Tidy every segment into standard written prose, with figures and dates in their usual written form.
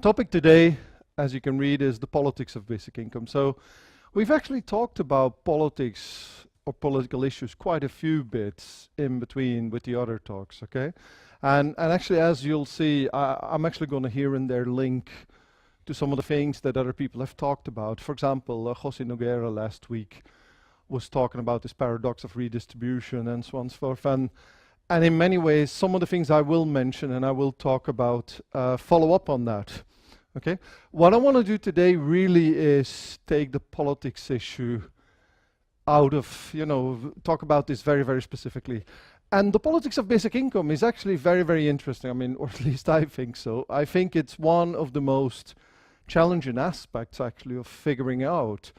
Topic today, as you can read, is the politics of basic income. So we've actually talked about politics or political issues quite a few bits in between with the other talks, okay? And actually, as you'll see, I'm actually going to here and there link to some of the things that other people have talked about. For example, Jose Noguera last week was talking about this paradox of redistribution and so on and so forth. And in many ways, some of the things I will mention and I will talk about follow up on that. Okay? What I want to do today really is take the politics issue out of, talk about this very, very specifically. And the politics of basic income is actually very, very interesting. I mean, or at least I think so. I think it's one of the most challenging aspects, actually, of figuring out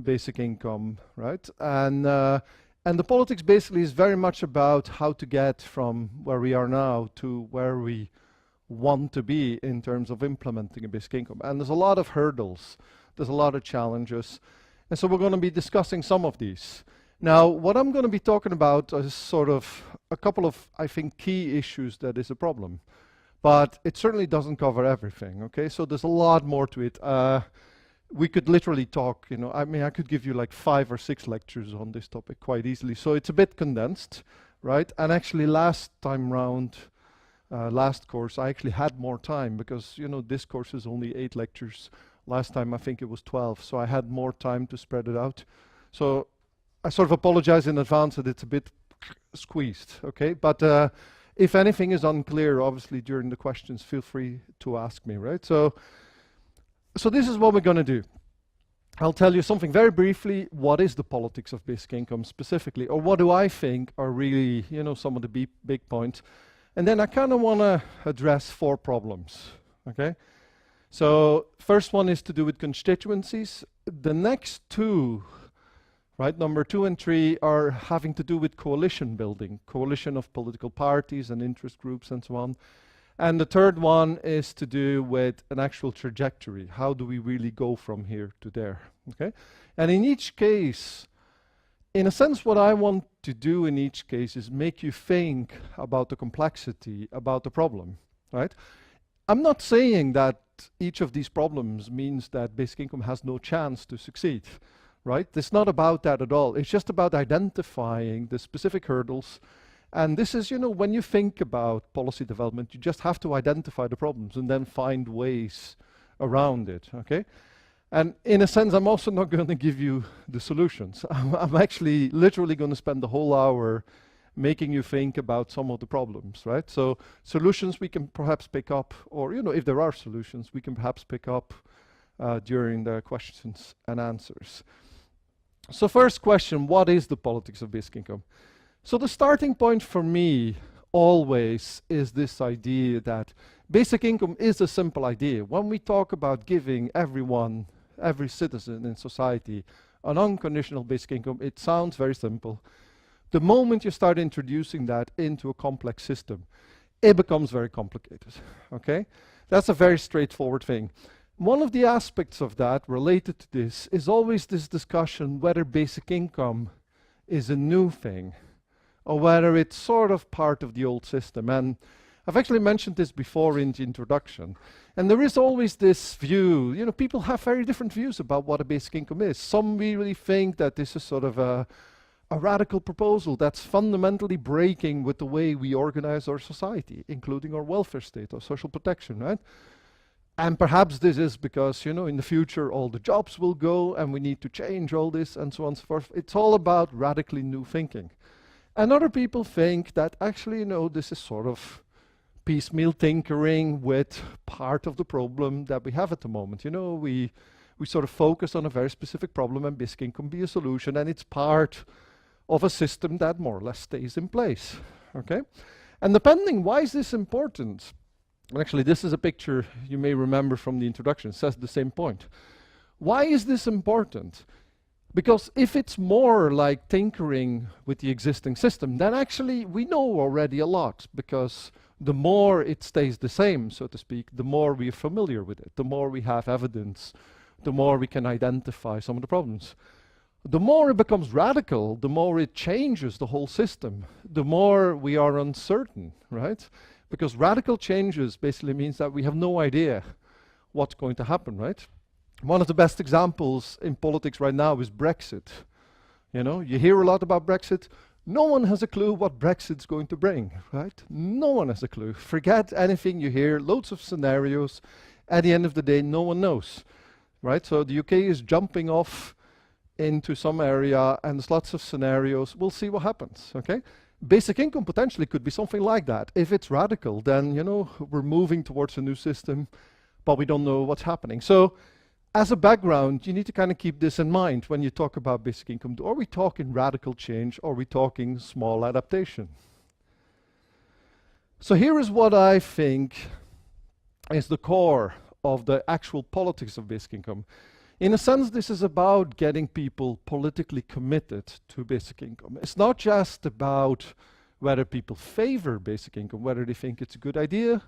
basic income, right? And the politics basically is very much about how to get from where we are now to where we want to be in terms of implementing a basic income. And there's a lot of hurdles. There's a lot of challenges. And so we're going to be discussing some of these. Now, what I'm going to be talking about is sort of a couple of, I think, key issues that is a problem. But it certainly doesn't cover everything, okay? So there's a lot more to it. We could literally talk, I mean, I could give you like 5 or 6 lectures on this topic quite easily. So it's a bit condensed, right? And actually last time round, last course, I actually had more time because, this course is only 8 lectures. Last time I think it was 12, so I had more time to spread it out. So I sort of apologize in advance that it's a bit squeezed, okay? But if anything is unclear, obviously during the questions, feel free to ask me, right? So this is what we're going to do. I'll tell you something very briefly. What is the politics of basic income specifically? Or what do I think are really, some of the big points? And then I kind of want to address 4 problems, okay? So first one is to do with constituencies. The next 2, right, number 2 and 3 are having to do with coalition building, coalition of political parties and interest groups and so on. And the third one is to do with an actual trajectory. How do we really go from here to there? Okay? And in each case, in a sense, what I want to do in each case is make you think about the complexity, about the problem, right? I'm not saying that each of these problems means that basic income has no chance to succeed, right? It's not about that at all. It's just about identifying the specific hurdles. And this is, when you think about policy development, you just have to identify the problems and then find ways around it, okay? And in a sense, I'm also not going to give you the solutions. I'm actually literally going to spend the whole hour making you think about some of the problems, right? So solutions we can perhaps pick up, or, if there are solutions, we can perhaps pick up during the questions and answers. So first question, what is the politics of basic income? So the starting point for me always is this idea that basic income is a simple idea. When we talk about giving everyone, every citizen in society, an unconditional basic income, it sounds very simple. The moment you start introducing that into a complex system, it becomes very complicated, okay? That's a very straightforward thing. One of the aspects of that related to this is always this discussion whether basic income is a new thing or whether it's sort of part of the old system. And I've actually mentioned this before in the introduction. And there is always this view, people have very different views about what a basic income is. Some really think that this is sort of a radical proposal that's fundamentally breaking with the way we organize our society, including our welfare state, our social protection, right? And perhaps this is because, in the future all the jobs will go and we need to change all this and so on and so forth. It's all about radically new thinking. And other people think that actually, this is sort of piecemeal tinkering with part of the problem that we have at the moment. We sort of focus on a very specific problem and basic income can be a solution, and it's part of a system that more or less stays in place, okay? And depending, why is this important? And actually, this is a picture you may remember from the introduction. It says the same point. Why is this important? Because if it's more like tinkering with the existing system, then actually we know already a lot, because the more it stays the same, so to speak, the more we are familiar with it, the more we have evidence, the more we can identify some of the problems. The more it becomes radical, the more it changes the whole system, the more we are uncertain, right? Because radical changes basically means that we have no idea what's going to happen, right? One of the best examples in politics right now is Brexit. You know, you hear a lot about Brexit. No one has a clue what Brexit's going to bring, right? No one has a clue. Forget anything you hear, loads of scenarios. At the end of the day, no one knows, right? So the UK is jumping off into some area and there's lots of scenarios. We'll see what happens, okay? Basic income potentially could be something like that. If it's radical, then, you know, we're moving towards a new system, but we don't know what's happening. So as a background, you need to kind of keep this in mind when you talk about basic income. Are we talking radical change or are we talking small adaptation? So here is what I think is the core of the actual politics of basic income. In a sense, this is about getting people politically committed to basic income. It's not just about whether people favor basic income, whether they think it's a good idea.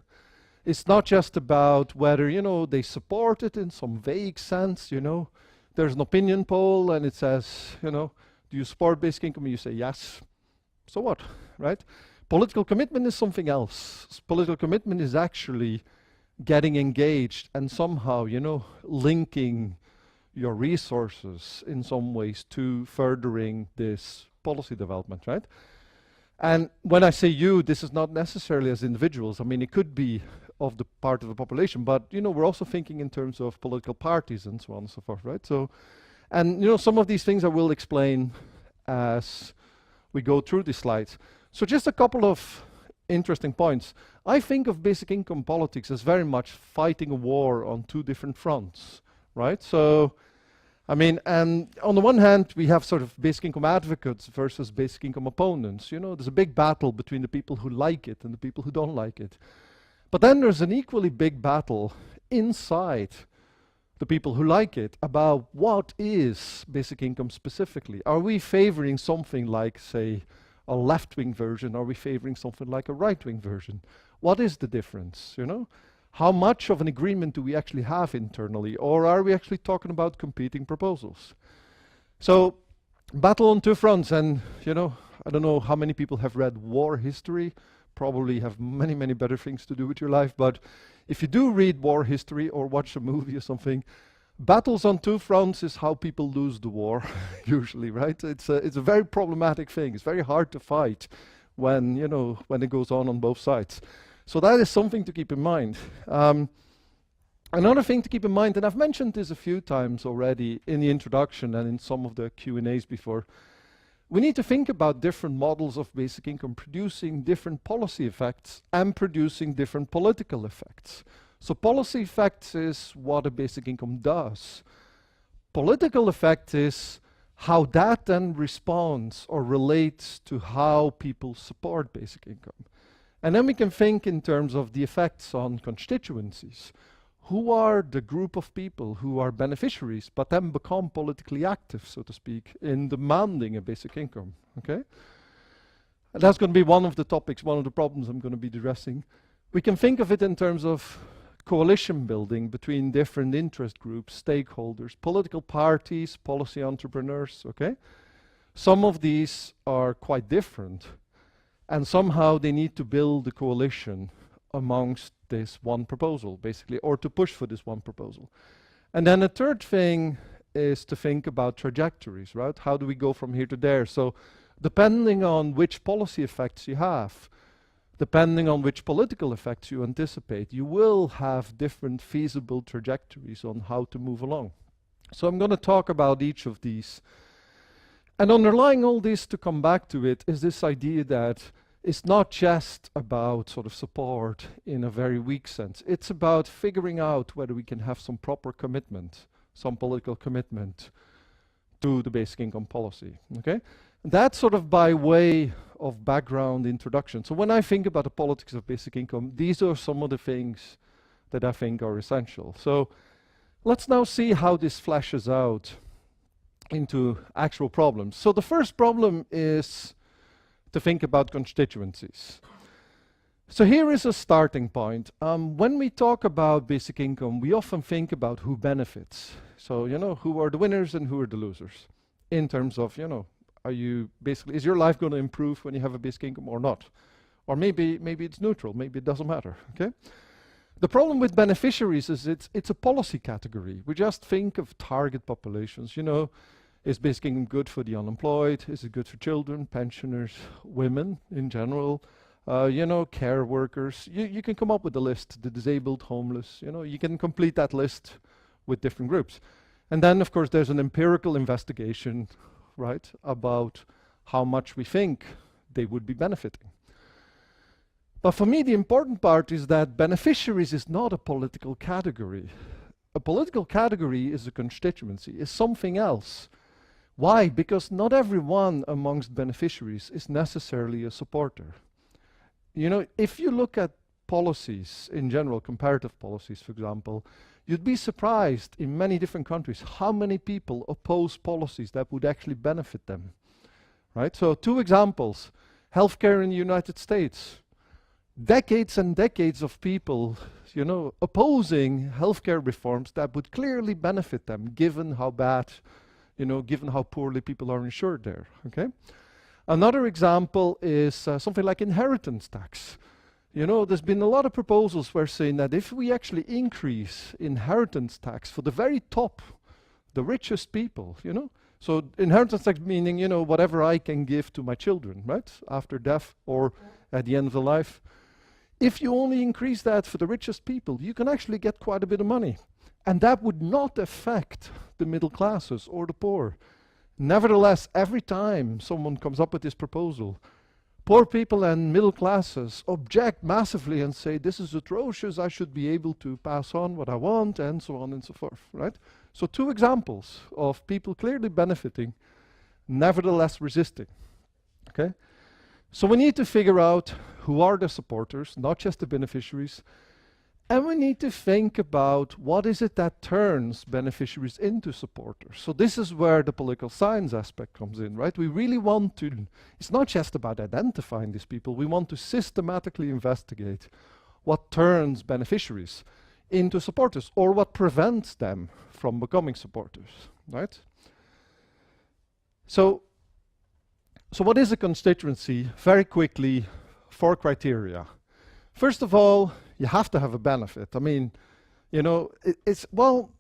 It's not just about whether, you know, they support it in some vague sense, you know. There's an opinion poll and it says, you know, do you support basic income? And you say yes. So what, right? Political commitment is something else. Political commitment is actually getting engaged and somehow, you know, linking your resources in some ways to furthering this policy development, right? And when I say you, this is not necessarily as individuals. I mean, it could be of the part of the population, but, you know, we're also thinking in terms of political parties and so on and so forth, right? So, and, you know, some of these things I will explain as we go through these slides. So just a couple of interesting points. I think of basic income politics as very much fighting a war on two different fronts, right? So, I mean, and on the one hand, we have sort of basic income advocates versus basic income opponents. You know, there's a big battle between the people who like it and the people who don't like it. But then there's an equally big battle inside the people who like it about what is basic income specifically. Are we favoring something like, say, a left-wing version? Are we favoring something like a right-wing version? What is the difference, you know? How much of an agreement do we actually have internally? Or are we actually talking about competing proposals? So, battle on two fronts. And, you know, I don't know how many people have read war history. Probably have many, many better things to do with your life. But if you do read war history or watch a movie or something, battles on two fronts is how people lose the war, usually, right? It's a very problematic thing. It's very hard to fight when, you know, when it goes on both sides. So that is something to keep in mind. Another thing to keep in mind, and I've mentioned this a few times already in the introduction and in some of the Q&As before, we need to think about different models of basic income producing different policy effects and producing different political effects. So policy effects is what a basic income does. Political effect is how that then responds or relates to how people support basic income. And then we can think in terms of the effects on constituencies. Who are the group of people who are beneficiaries but then become politically active, so to speak, in demanding a basic income, okay? And that's going to be one of the topics, one of the problems I'm going to be addressing. We can think of it in terms of coalition building between different interest groups, stakeholders, political parties, policy entrepreneurs, okay? Some of these are quite different. And somehow they need to build a coalition amongst this one proposal, basically, or to push for this one proposal. And then a third thing is to think about trajectories, right? How do we go from here to there? So depending on which policy effects you have, depending on which political effects you anticipate, you will have different feasible trajectories on how to move along. So I'm going to talk about each of these. And underlying all this, to come back to it, is this idea that it's not just about sort of support in a very weak sense. It's about figuring out whether we can have some proper commitment, some political commitment to the basic income policy, okay? And that's sort of by way of background introduction. So when I think about the politics of basic income, these are some of the things that I think are essential. So let's now see how this flashes out into actual problems. So the first problem is to think about constituencies. So here is a starting point. When we talk about basic income, we often think about who benefits. So, you know, who are the winners and who are the losers in terms of, you know, are you basically, is your life going to improve when you have a basic income or not? Or maybe it's neutral, maybe it doesn't matter, okay? The problem with beneficiaries is it's a policy category. We just think of target populations. You know, is basic income good for the unemployed? Is it good for children, pensioners, women in general? You know, care workers. You can come up with a list, the disabled, homeless. You know, you can complete that list with different groups. And then, of course, there's an empirical investigation, right, about how much we think they would be benefiting. But for me, the important part is that beneficiaries is not a political category. A political category is a constituency, is something else. Why? Because not everyone amongst beneficiaries is necessarily a supporter. You know, if you look at policies in general, comparative policies, for example, you'd be surprised in many different countries how many people oppose policies that would actually benefit them. Right? So 2 examples. Healthcare in the United States. Decades and decades of people, you know, opposing healthcare reforms that would clearly benefit them, given how bad, you know, given how poorly people are insured there. Okay. Another example is something like inheritance tax. You know, there's been a lot of proposals where saying that if we actually increase inheritance tax for the very top, the richest people, you know, so inheritance tax meaning, you know, whatever I can give to my children, right, after death or at the end of the life. If you only increase that for the richest people, you can actually get quite a bit of money. And that would not affect the middle classes or the poor. Nevertheless, every time someone comes up with this proposal, poor people and middle classes object massively and say, this is atrocious, I should be able to pass on what I want, and so on and so forth, right? So 2 examples of people clearly benefiting, nevertheless resisting, okay? So we need to figure out who are the supporters, not just the beneficiaries, and we need to think about what is it that turns beneficiaries into supporters. So this is where the political science aspect comes in, right? We really want to, it's not just about identifying these people, we want to systematically investigate what turns beneficiaries into supporters or what prevents them from becoming supporters, right? So what is a constituency? Very quickly, 4 criteria. First of all, you have to have a benefit. I mean, you know, well,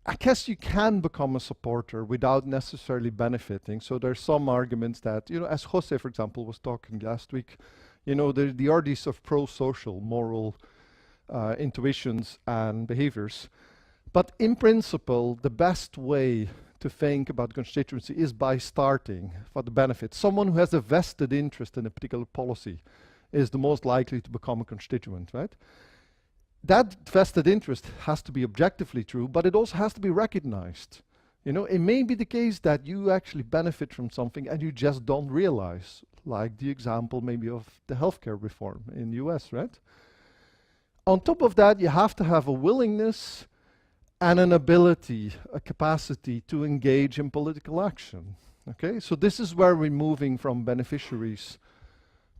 I guess you can become a supporter without necessarily benefiting. So there's some arguments that, you know, as Jose, for example, was talking last week, you know, there are these sort of pro-social, moral intuitions and behaviors. But in principle, the best way to think about constituency is by starting for the benefit. Someone who has a vested interest in a particular policy is the most likely to become a constituent, right? That vested interest has to be objectively true, but it also has to be recognized. You know, it may be the case that you actually benefit from something and you just don't realize, like the example maybe of the healthcare reform in the US, right? On top of that, you have to have a willingness and an ability, a capacity to engage in political action. Okay, so this is where we're moving from beneficiaries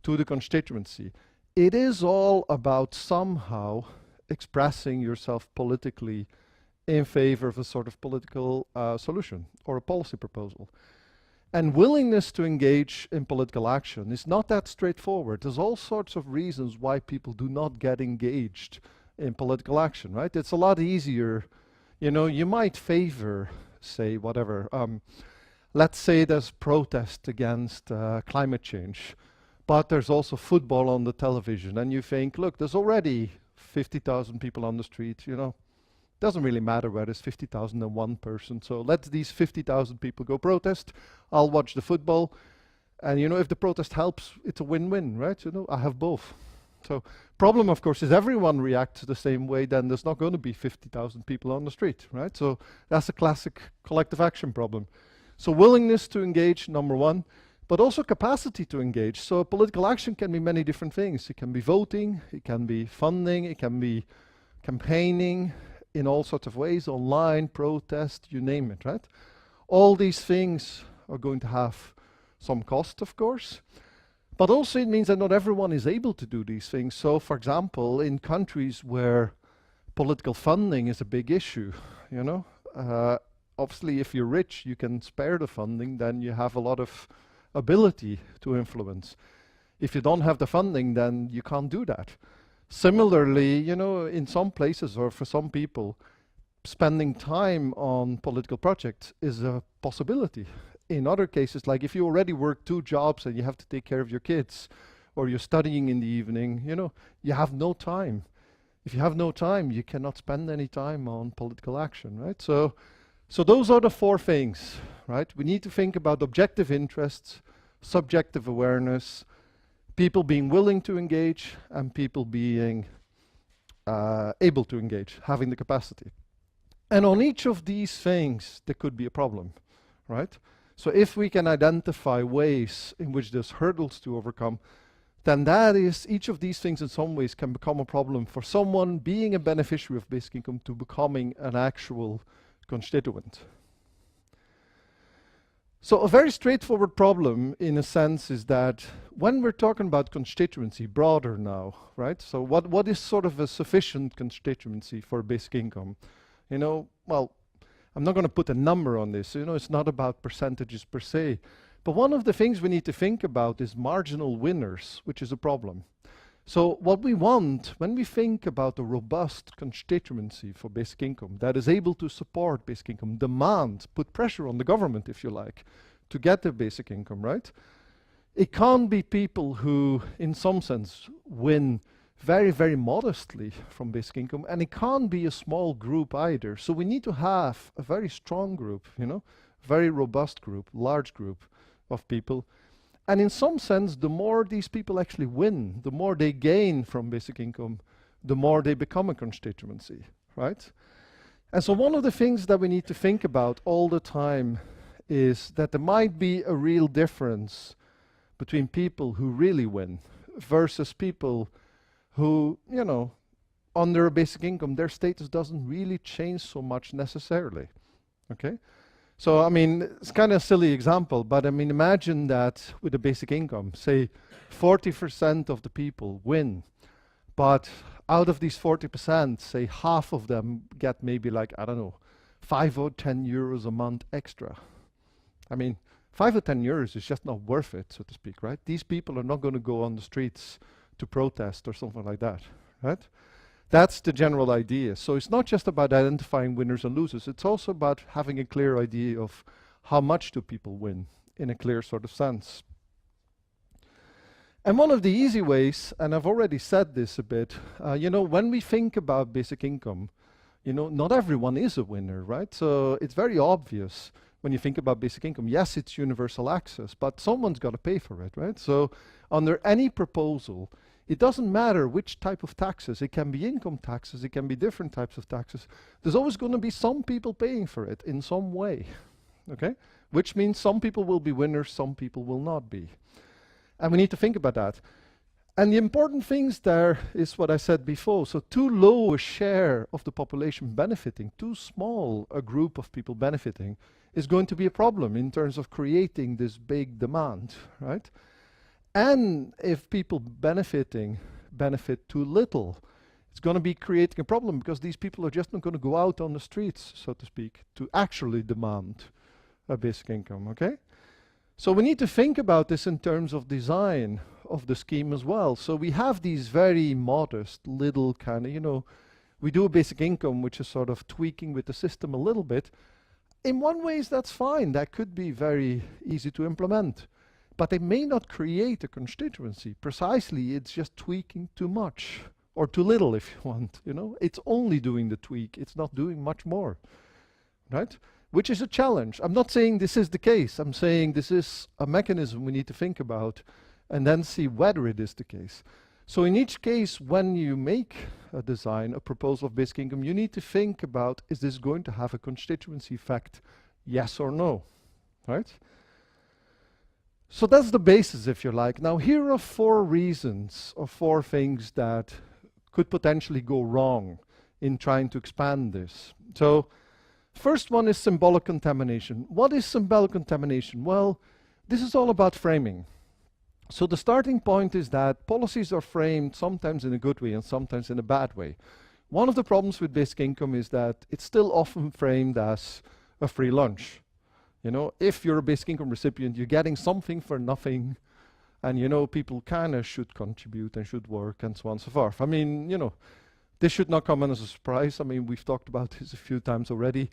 to the constituency. It is all about somehow expressing yourself politically in favor of a sort of political solution or a policy proposal. And willingness to engage in political action is not that straightforward. There's all sorts of reasons why people do not get engaged in political action, right? It's a lot easier. You know, you might favor, say, whatever. Let's say there's protest against climate change, but there's also football on the television, and you think, look, there's already 50,000 people on the street, you know. Doesn't really matter whether it's 50,001 person, so let these 50,000 people go protest. I'll watch the football, and you know, if the protest helps, it's a win-win, right? You know, I have both. So problem, of course, is everyone reacts the same way, then there's not going to be 50,000 people on the street, right? So that's a classic collective action problem. So willingness to engage, number one, but also capacity to engage. So political action can be many different things. It can be voting, it can be funding, it can be campaigning in all sorts of ways, online, protest, you name it, right? All these things are going to have some cost, of course. But also it means that not everyone is able to do these things. So, for example, in countries where political funding is a big issue, you know, obviously if you're rich, you can spare the funding, then you have a lot of ability to influence. If you don't have the funding, then you can't do that. Similarly, you know, in some places or for some people, spending time on political projects is a possibility. In other cases, like if you already work 2 jobs and you have to take care of your kids, or you're studying in the evening, you know, you have no time. If you have no time, you cannot spend any time on political action, right? So those are the 4 things, right? We need to think about objective interests, subjective awareness, people being willing to engage, and people being able to engage, having the capacity. And on each of these things, there could be a problem, right? So if we can identify ways in which there's hurdles to overcome, then that is, each of these things in some ways can become a problem for someone being a beneficiary of basic income to becoming an actual constituent. So a very straightforward problem, in a sense, is that when we're talking about constituency, broader now, right? So what is sort of a sufficient constituency for basic income? You know, well, I'm not going to put a number on this. You know, it's not about percentages per se. But one of the things we need to think about is marginal winners, which is a problem. So what we want, when we think about a robust constituency for basic income that is able to support basic income, demand, put pressure on the government, if you like, to get the basic income, right? It can't be people who, in some sense, win very, very modestly from basic income, and it can't be a small group either. So we need to have a very strong group, you know, very robust group, large group of people. And in some sense, the more these people actually win, the more they gain from basic income, the more they become a constituency, right? And so one of the things that we need to think about all the time is that there might be a real difference between people who really win versus people who, you know, under a basic income, their status doesn't really change so much necessarily, okay? So, I mean, it's kind of a silly example, but I mean, imagine that with a basic income, say 40% of the people win, but out of these 40%, say half of them get maybe like, I don't know, 5 or 10 euros a month extra. I mean, 5 or 10 euros is just not worth it, so to speak, right? These people are not going to go on the streets to protest or something like that, right? That's the general idea. So it's not just about identifying winners and losers, it's also about having a clear idea of how much do people win in a clear sort of sense. And one of the easy ways, and I've already said this a bit, you know, when we think about basic income, you know, not everyone is a winner, right? So it's very obvious when you think about basic income. Yes, it's universal access, but someone's got to pay for it, right? So under any proposal, it doesn't matter which type of taxes. It can be income taxes, it can be different types of taxes. There's always going to be some people paying for it in some way, okay? Which means some people will be winners, some people will not be. And we need to think about that. And the important things there is what I said before. So too low a share of the population benefiting, too small a group of people benefiting is going to be a problem in terms of creating this big demand, right? And if people benefit too little, it's going to be creating a problem because these people are just not going to go out on the streets, so to speak, to actually demand a basic income, okay? So we need to think about this in terms of design of the scheme as well. So we have these very modest little kind of, you know, we do a basic income which is sort of tweaking with the system a little bit. In one ways that's fine, that could be very easy to implement. But they may not create a constituency. Precisely, it's just tweaking too much, or too little if you want, you know. It's only doing the tweak, it's not doing much more, right? Which is a challenge. I'm not saying this is the case, I'm saying this is a mechanism we need to think about and then see whether it is the case. So in each case, when you make a design, a proposal of basic income, you need to think about, is this going to have a constituency effect, yes or no, right? So that's the basis, if you like. Now here are 4 reasons or 4 things that could potentially go wrong in trying to expand this. So first one is symbolic contamination. What is symbolic contamination? Well, this is all about framing. So the starting point is that policies are framed sometimes in a good way and sometimes in a bad way. One of the problems with basic income is that it's still often framed as a free lunch. You know, if you're a basic income recipient, you're getting something for nothing, And, you know, people kind of should contribute and should work and so on and so forth. I mean, you know, this should not come as a surprise. I mean, we've talked about this a few times already.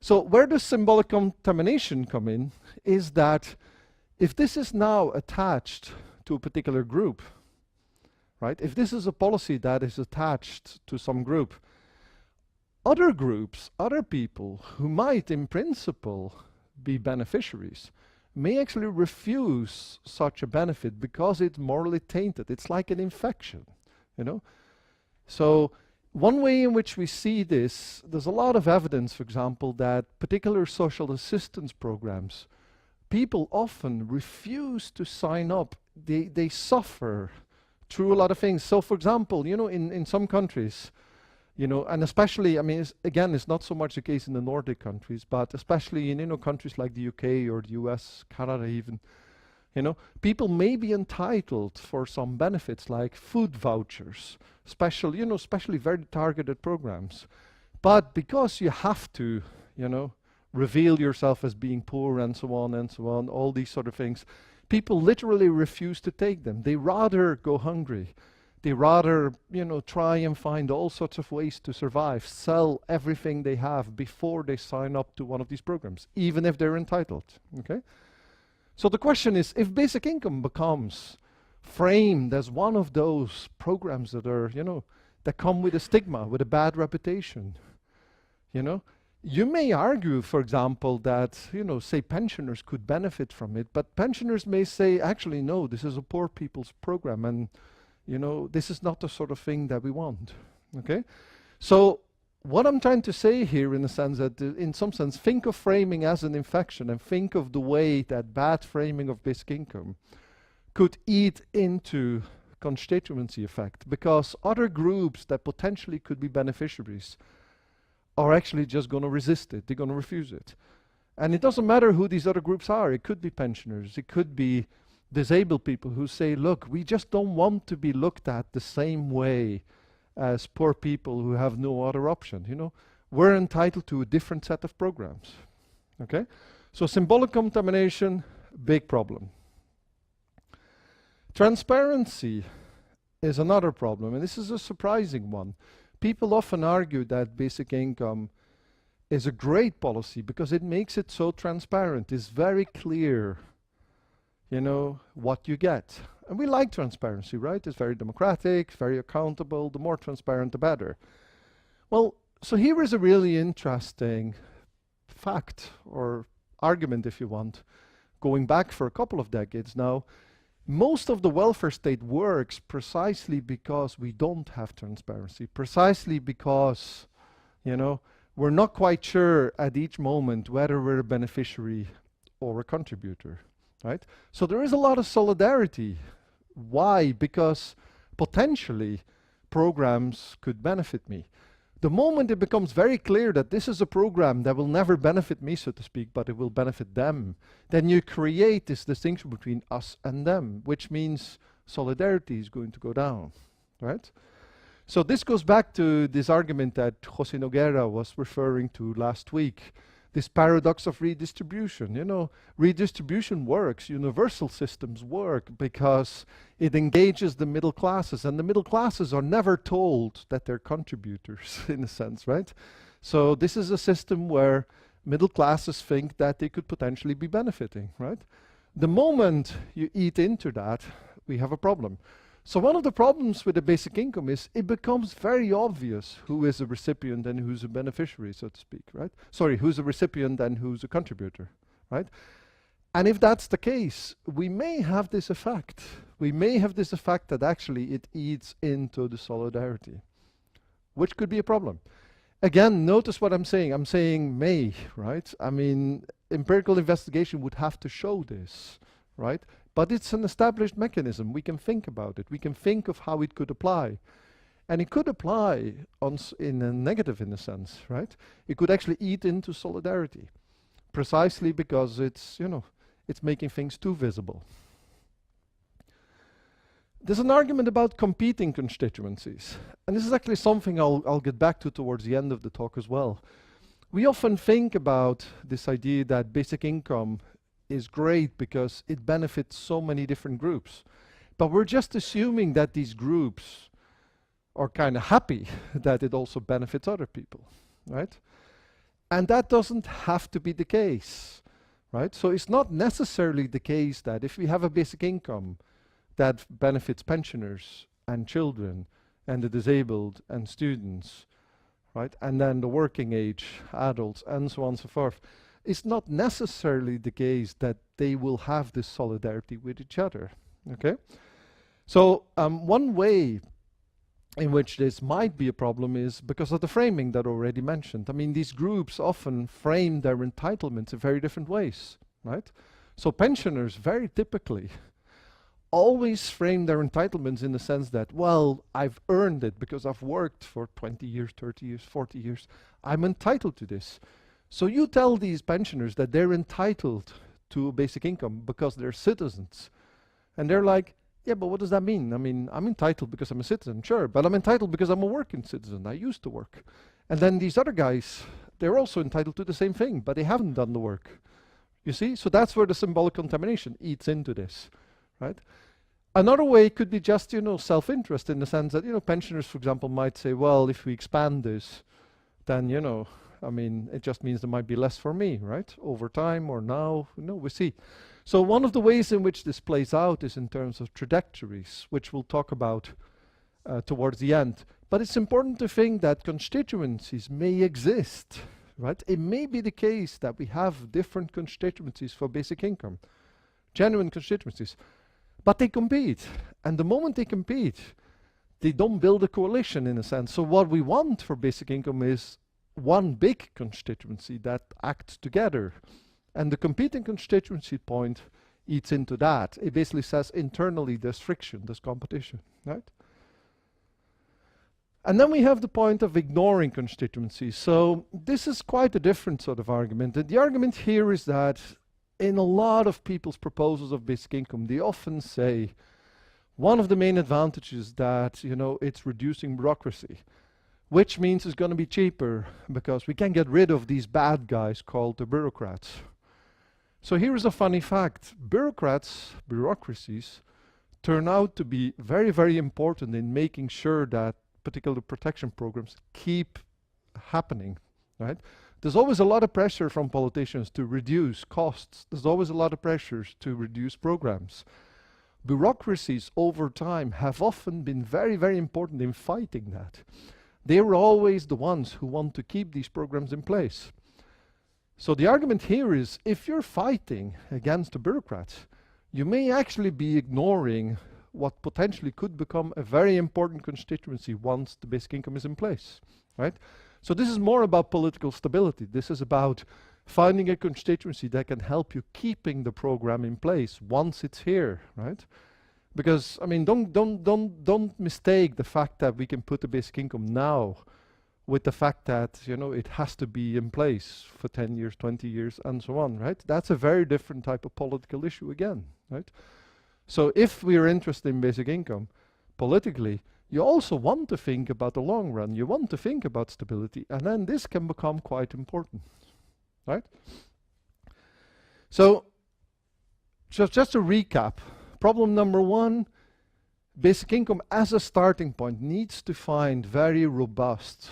So where does symbolic contamination come in is that if this is now attached to a particular group, right? If this is a policy that is attached to some group, other groups, other people who might in principle be beneficiaries may actually refuse such a benefit because it's morally tainted. It's like an infection, you know? So one way in which we see this, there's a lot of evidence, for example, that particular social assistance programs, people often refuse to sign up. They suffer through a lot of things. So for example, you know, in some countries, you know, and especially, I mean, it's not so much the case in the Nordic countries, but especially in, you know, countries like the UK or the US, Canada even, you know, people may be entitled for some benefits like food vouchers, special, you know, especially very targeted programs. But because you have to, you know, reveal yourself as being poor and so on, all these sort of things, people literally refuse to take them. They rather go hungry. They rather, you know, try and find all sorts of ways to survive, sell everything they have before they sign up to one of these programs, even if they're entitled, okay? So the question is, if basic income becomes framed as one of those programs that are, you know, that come with a stigma, with a bad reputation, you know, you may argue, for example, that, you know, say pensioners could benefit from it, but pensioners may say, actually, no, this is a poor people's program, and, you know, this is not the sort of thing that we want, okay? So what I'm trying to say here, in a sense that, in some sense, think of framing as an infection and think of the way that bad framing of basic income could eat into constituency effect, because other groups that potentially could be beneficiaries are actually just going to resist it. They're going to refuse it. And it doesn't matter who these other groups are. It could be pensioners. It could be disabled people who say, look, we just don't want to be looked at the same way as poor people who have no other option. You know, we're entitled to a different set of programs. Okay? So symbolic contamination, big problem. Transparency is another problem, and this is a surprising one. People often argue that basic income is a great policy because it makes it so transparent. It's very clear, you know, what you get. And we like transparency, right? It's very democratic, very accountable. The more transparent, the better. Well, so here is a really interesting fact, or argument if you want, going back for a couple of decades now. Most of the welfare state works precisely because we don't have transparency, precisely because, you know, we're not quite sure at each moment whether we're a beneficiary or a contributor, right? So there is a lot of solidarity. Why? Because potentially programs could benefit me. The moment it becomes very clear that this is a program that will never benefit me, so to speak, but it will benefit them, then you create this distinction between us and them, which means solidarity is going to go down, right? So this goes back to this argument that José Noguera was referring to last week, this paradox of redistribution. You know, redistribution works, universal systems work because it engages the middle classes, and the middle classes are never told that they're contributors, in a sense, right? So this is a system where middle classes think that they could potentially be benefiting, right? The moment you eat into that, we have a problem. So one of the problems with the basic income is it becomes very obvious who is a recipient and who's a beneficiary, so to speak, right? Sorry, who's a recipient and who's a contributor, right? And if that's the case, we may have this effect. We may have this effect that actually it eats into the solidarity, which could be a problem. Again, notice what I'm saying. I'm saying may, right? I mean, empirical investigation would have to show this, right? But it's an established mechanism. We can think about it. We can think of how it could apply. And it could apply in a negative, in a sense, right? It could actually eat into solidarity, precisely because it's, you know, it's making things too visible. There's an argument about competing constituencies. And this is actually something I'll get back to towards the end of the talk as well. We often think about this idea that basic income is great because it benefits so many different groups. But we're just assuming that these groups are kind of happy that it also benefits other people, right? And that doesn't have to be the case, right? So it's not necessarily the case that if we have a basic income that benefits pensioners and children and the disabled and students, right? And then the working age adults and so on and so forth. It's not necessarily the case that they will have this solidarity with each other, okay? So one way in which this might be a problem is because of the framing that I already mentioned. I mean, these groups often frame their entitlements in very different ways, right? So pensioners very typically always frame their entitlements in the sense that, well, I've earned it because I've worked for 20 years, 30 years, 40 years. I'm entitled to this. So you tell these pensioners that they're entitled to a basic income because they're citizens. And they're like, yeah, but what does that mean? I mean, I'm entitled because I'm a citizen, sure, but I'm entitled because I'm a working citizen. I used to work. And then these other guys, they're also entitled to the same thing, but they haven't done the work. You see? So that's where the symbolic contamination eats into this, right? Another way could be just, self-interest in the sense that, pensioners, for example, might say, well, if we expand this, then, it just means there might be less for me, right? Over time or now, we see. So one of the ways in which this plays out is in terms of trajectories, which we'll talk about towards the end. But it's important to think that constituencies may exist, right? It may be the case that we have different constituencies for basic income, genuine constituencies, but they compete. And the moment they compete, they don't build a coalition in a sense. So what we want for basic income is one big constituency that acts together. And the competing constituency point eats into that. It basically says internally there's friction, there's competition, right? And then we have the point of ignoring constituencies. So this is quite a different sort of argument. And the argument here is that in a lot of people's proposals of basic income, they often say one of the main advantages that, it's reducing bureaucracy, which means it's going to be cheaper because we can get rid of these bad guys called the bureaucrats. So here is a funny fact. Bureaucracies, turn out to be very, very important in making sure that particular protection programs keep happening, right? There's always a lot of pressure from politicians to reduce costs. There's always a lot of pressures to reduce programs. Bureaucracies over time have often been very, very important in fighting that. They were always the ones who want to keep these programs in place. So the argument here is, if you're fighting against the bureaucrats, you may actually be ignoring what potentially could become a very important constituency once the basic income is in place, right? So this is more about political stability. This is about finding a constituency that can help you keeping the program in place once it's here, right? Because, don't mistake the fact that we can put the basic income now with the fact that, it has to be in place for 10 years, 20 years, and so on, right? That's a very different type of political issue again, right? So if we are interested in basic income, politically, you also want to think about the long run. You want to think about stability, and then this can become quite important, right? So, just to recap, problem number one, basic income as a starting point needs to find very robust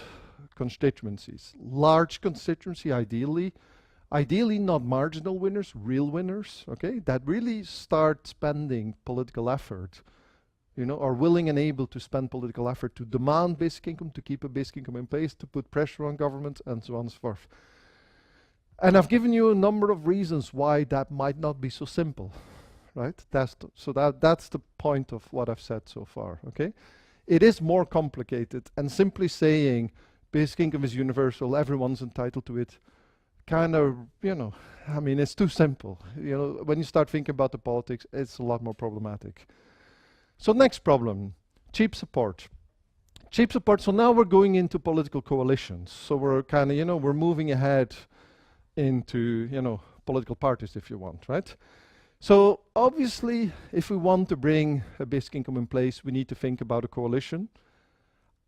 constituencies. Large constituency, ideally not marginal winners, real winners, okay, that really start spending political effort, are willing and able to spend political effort to demand basic income, to keep a basic income in place, to put pressure on government, and so on and so forth. And I've given you a number of reasons why that might not be so simple, right? That's the point of what I've said so far, okay? It is more complicated, and simply saying basic income is universal, everyone's entitled to it, kind of, it's too simple. When you start thinking about the politics, it's a lot more problematic. So next problem, cheap support. Cheap support, so now we're going into political coalitions. So we're kind of, we're moving ahead into, political parties, if you want, right? So obviously, if we want to bring a basic income in place, we need to think about a coalition.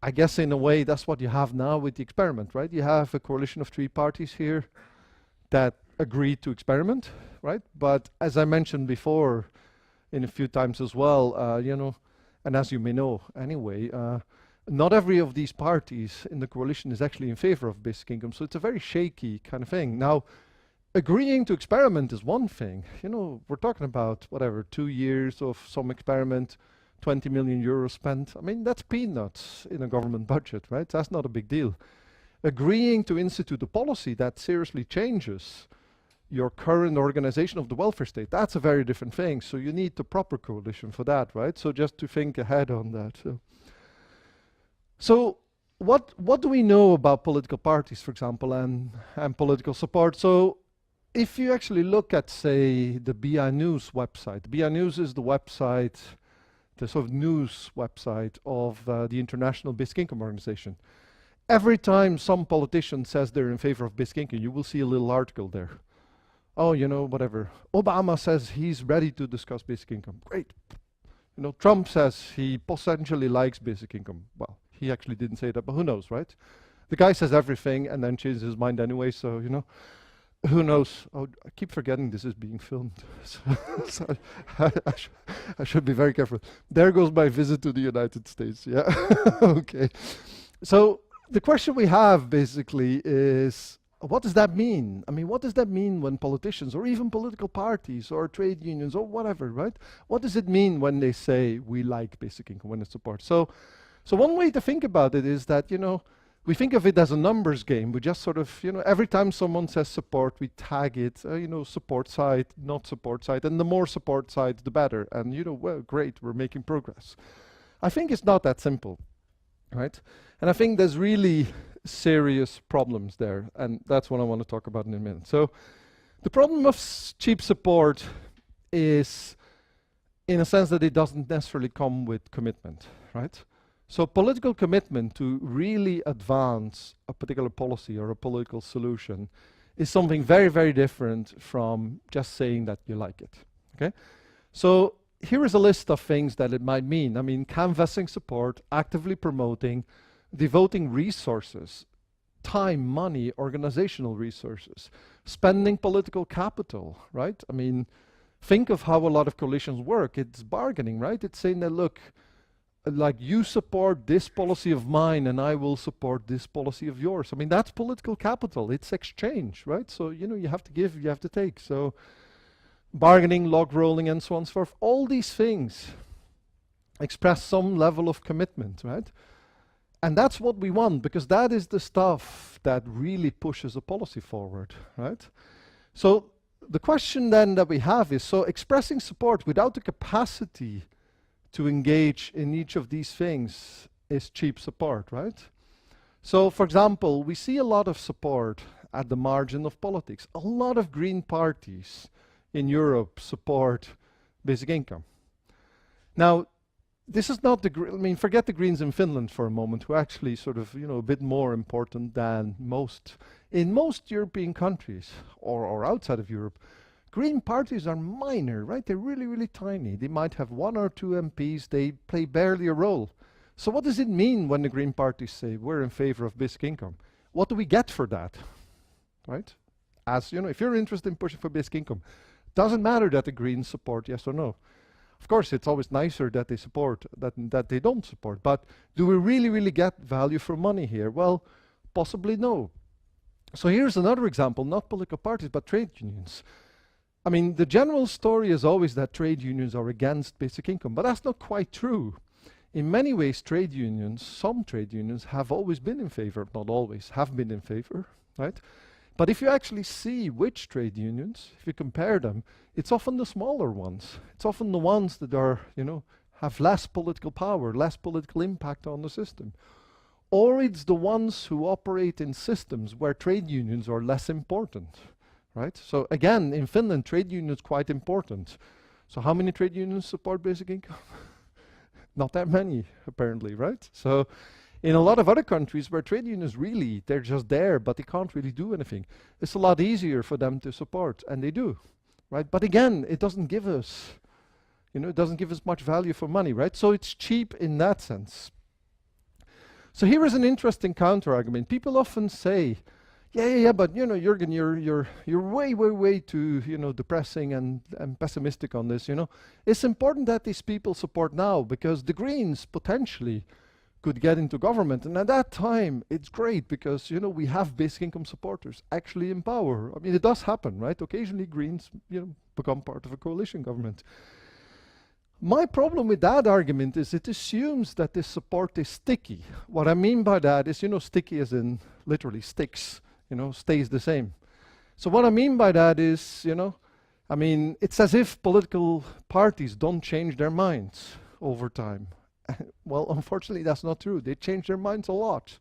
I guess in a way, that's what you have now with the experiment, right? You have a coalition of 3 parties here. that agreed to experiment, right? But as I mentioned before, in a few times as well, you know, and as you may know anyway, not every of these parties in the coalition is actually in favor of basic income, so it's a very shaky kind of thing. Now, agreeing to experiment is one thing. You know, we're talking about, whatever, 2 years of some experiment, 20 million euros spent. I mean, that's peanuts in a government budget, right? That's not a big deal. Agreeing to institute a policy that seriously changes your current organization of the welfare state, that's a very different thing. So you need the proper coalition for that, right? So just to think ahead on that. So what do we know about political parties, for example, and political support? So if you actually look at, say, the BI News website, BI News is the website, the sort of news website of the International Basic Income Organization. Every time some politician says they're in favor of basic income, you will see a little article there. Oh, you know, whatever. Obama says he's ready to discuss basic income. Great. You know, Trump says he potentially likes basic income. Well, he actually didn't say that, but who knows, right? The guy says everything and then changes his mind anyway, so, you know, who knows? Oh, I keep forgetting this is being filmed. So I should be very careful. There goes my visit to the United States, yeah? Okay. So the question we have basically is, what does that mean? I mean, what does that mean when politicians or even political parties or trade unions or whatever, right? What does it mean when they say we like basic income, when it's support? So one way to think about it is that, you know, we think of it as a numbers game. We just sort of, you know, every time someone says support, we tag it, you know, support side, not support side, and the more support sides, the better. And, you know, well, great, we're making progress. I think it's not that simple, right? And I think there's really serious problems there, and that's what I want to talk about in a minute. So the problem of cheap support is, in a sense, that it doesn't necessarily come with commitment, right? So political commitment to really advance a particular policy or a political solution is something very, very different from just saying that you like it, okay? So here is a list of things that it might mean. I mean, canvassing support, actively promoting, devoting resources, time, money, organizational resources, spending political capital, right? I mean, think of how a lot of coalitions work. It's bargaining, right? It's saying that, look, like you support this policy of mine and I will support this policy of yours. I mean, that's political capital. It's exchange, right? So, you know, you have to give, you have to take. So bargaining, log rolling, and so on and so forth, all these things express some level of commitment, right? And that's what we want, because that is the stuff that really pushes a policy forward, right? So the question then that we have is, so expressing support without the capacity to engage in each of these things is cheap support, right? So, for example, we see a lot of support at the margin of politics. A lot of green parties in Europe support basic income. Now, this is not the, I mean, forget the Greens in Finland for a moment, who are actually sort of, you know, a bit more important than most. In most European countries, or outside of Europe, Green parties are minor, right? They're really, really tiny. They might have 1 or 2 MPs. They play barely a role. So what does it mean when the Green parties say we're in favor of basic income? What do we get for that, right? As you know, if you're interested in pushing for basic income, doesn't matter that the Greens support yes or no. Of course, it's always nicer that they support that they don't support. But do we really, really get value for money here? Well, possibly no. So here's another example, not political parties, but trade unions. I mean, the general story is always that trade unions are against basic income, but that's not quite true. In many ways, trade unions, some trade unions, have always been in favor, not always, have been in favor, right? But if you actually see which trade unions, if you compare them, it's often the smaller ones. It's often the ones that are, you know, have less political power, less political impact on the system. Or it's the ones who operate in systems where trade unions are less important. Right? So again, in Finland, trade unions quite important. So how many trade unions support basic income? Not that many, apparently, right? So in a lot of other countries where trade unions really, they're just there, but they can't really do anything, it's a lot easier for them to support, and they do, right? But again, it doesn't give us, you know, it doesn't give us much value for money, right? So it's cheap in that sense. So here is an interesting counter-argument. People often say, yeah, but you know, Jurgen, you're way too, you know, depressing and pessimistic on this, you know. It's important that these people support now because the Greens potentially could get into government, and at that time it's great because, you know, we have basic income supporters actually in power. I mean, it does happen, right? Occasionally Greens, you know, become part of a coalition government. My problem with that argument is it assumes that this support is sticky. What I mean by that is, you know, sticky as in literally sticks, you know, stays the same. So what I mean by that is, you know, I mean, it's as if political parties don't change their minds over time. Well, unfortunately, that's not true. They change their minds a lot.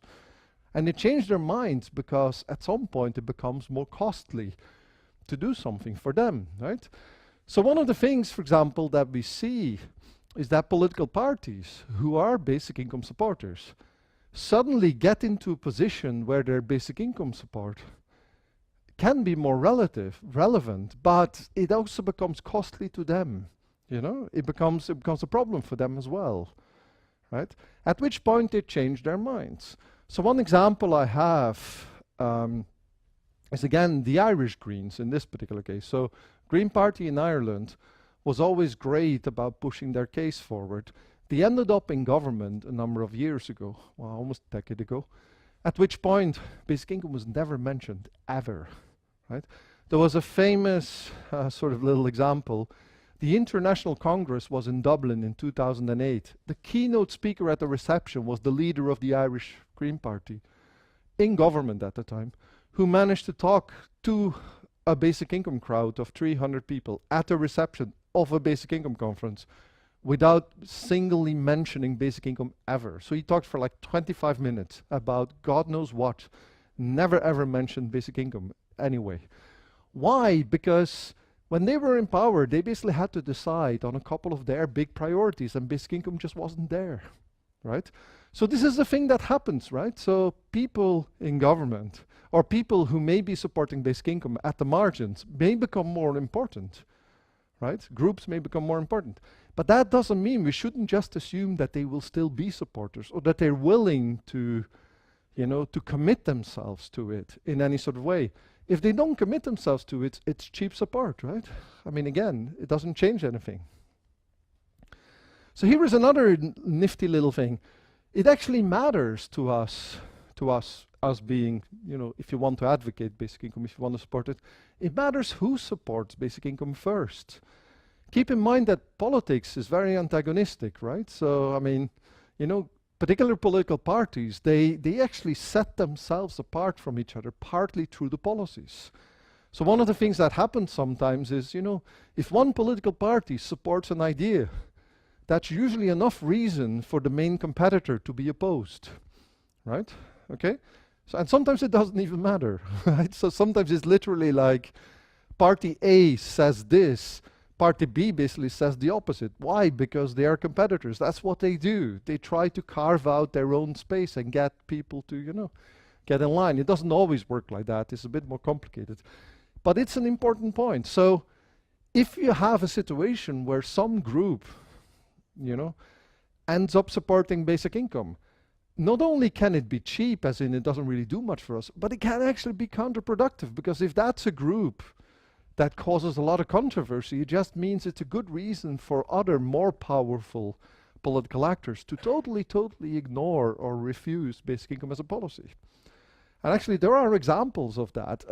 And they change their minds because at some point it becomes more costly to do something for them, right? So one of the things, for example, that we see is that political parties who are basic income supporters suddenly get into a position where their basic income support can be more relevant, but it also becomes costly to them. You know, it becomes a problem for them as well, right? At which point they change their minds. So one example I have is again the Irish Greens in this particular case. So Green Party in Ireland was always great about pushing their case forward. They ended up in government a number of years ago, well, almost a decade ago, at which point basic income was never mentioned, ever, right? There was a famous sort of little example. The International Congress was in Dublin in 2008. The keynote speaker at the reception was the leader of the Irish Green Party, in government at the time, who managed to talk to a basic income crowd of 300 people at a reception of a basic income conference without singly mentioning basic income ever. So he talked for like 25 minutes about God knows what, never ever mentioned basic income anyway. Why? Because when they were in power, they basically had to decide on a couple of their big priorities and basic income just wasn't there, right? So this is the thing that happens, right? So people in government or people who may be supporting basic income at the margins may become more important, right? Groups may become more important. But that doesn't mean we shouldn't just assume that they will still be supporters or that they're willing to, you know, to commit themselves to it in any sort of way. If they don't commit themselves to it, it's cheap support, right? I mean, again, it doesn't change anything. So here is another nifty little thing. It actually matters to us being, you know, if you want to advocate basic income, if you want to support it, it matters who supports basic income first. Keep in mind that politics is very antagonistic, right? So, I mean, you know, particular political parties, they actually set themselves apart from each other, partly through the policies. So one of the things that happens sometimes is, you know, if one political party supports an idea, that's usually enough reason for the main competitor to be opposed, right? Okay? So, and sometimes it doesn't even matter, right? So sometimes it's literally like party A says this, party B basically says the opposite. Why? Because they are competitors. That's what they do. They try to carve out their own space and get people to, you know, get in line. It doesn't always work like that. It's a bit more complicated. But it's an important point. So if you have a situation where some group, you know, ends up supporting basic income, not only can it be cheap, as in it doesn't really do much for us, but it can actually be counterproductive, because if that's a group that causes a lot of controversy, it just means it's a good reason for other more powerful political actors to totally ignore or refuse basic income as a policy. And actually there are examples of that.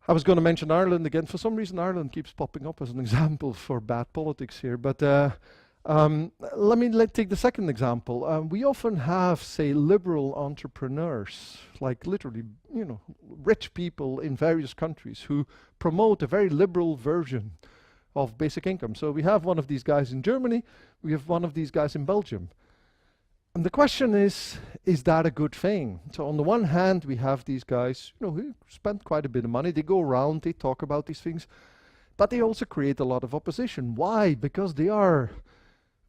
I was going to mention Ireland again. For some reason Ireland keeps popping up as an example for bad politics here, but let me take the second example. We often have, say, liberal entrepreneurs, like literally, you know, rich people in various countries who promote a very liberal version of basic income. So we have one of these guys in Germany, we have one of these guys in Belgium. And the question is that a good thing? So on the one hand, we have these guys, you know, who spend quite a bit of money, they go around, they talk about these things, but they also create a lot of opposition. Why? Because they are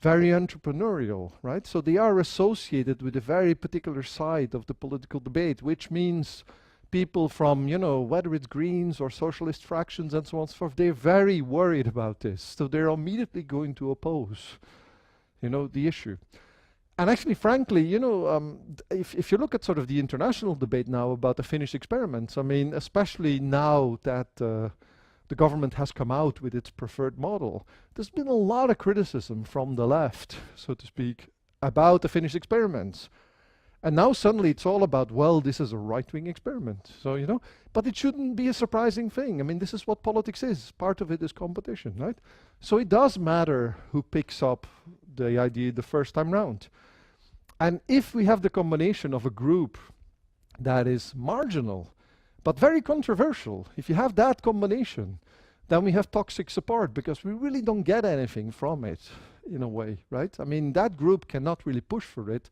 very entrepreneurial, right? So they are associated with a very particular side of the political debate, which means people from, you know, whether it's Greens or socialist fractions and so on and so forth, they're very worried about this. So they're immediately going to oppose, you know, the issue. And actually, frankly, you know, if you look at sort of the international debate now about the Finnish experiments, I mean, especially now that the government has come out with its preferred model, there's been a lot of criticism from the left, so to speak, about the Finnish experiments. And now suddenly it's all about, well, this is a right-wing experiment. So, you know, but it shouldn't be a surprising thing. I mean, this is what politics is. Part of it is competition, right? So it does matter who picks up the idea the first time round. And if we have the combination of a group that is marginal, but very controversial, if you have that combination, then we have toxic support because we really don't get anything from it in a way, right? I mean, that group cannot really push for it.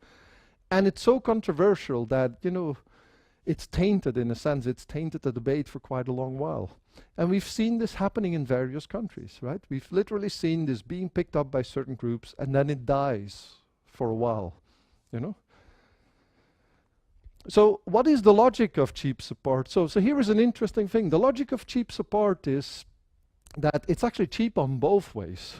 And it's so controversial that, you know, it's tainted in a sense, it's tainted the debate for quite a long while. And we've seen this happening in various countries, right? We've literally seen this being picked up by certain groups and then it dies for a while, you know? So what is the logic of cheap support? So here is an interesting thing. The logic of cheap support is that it's actually cheap on both ways.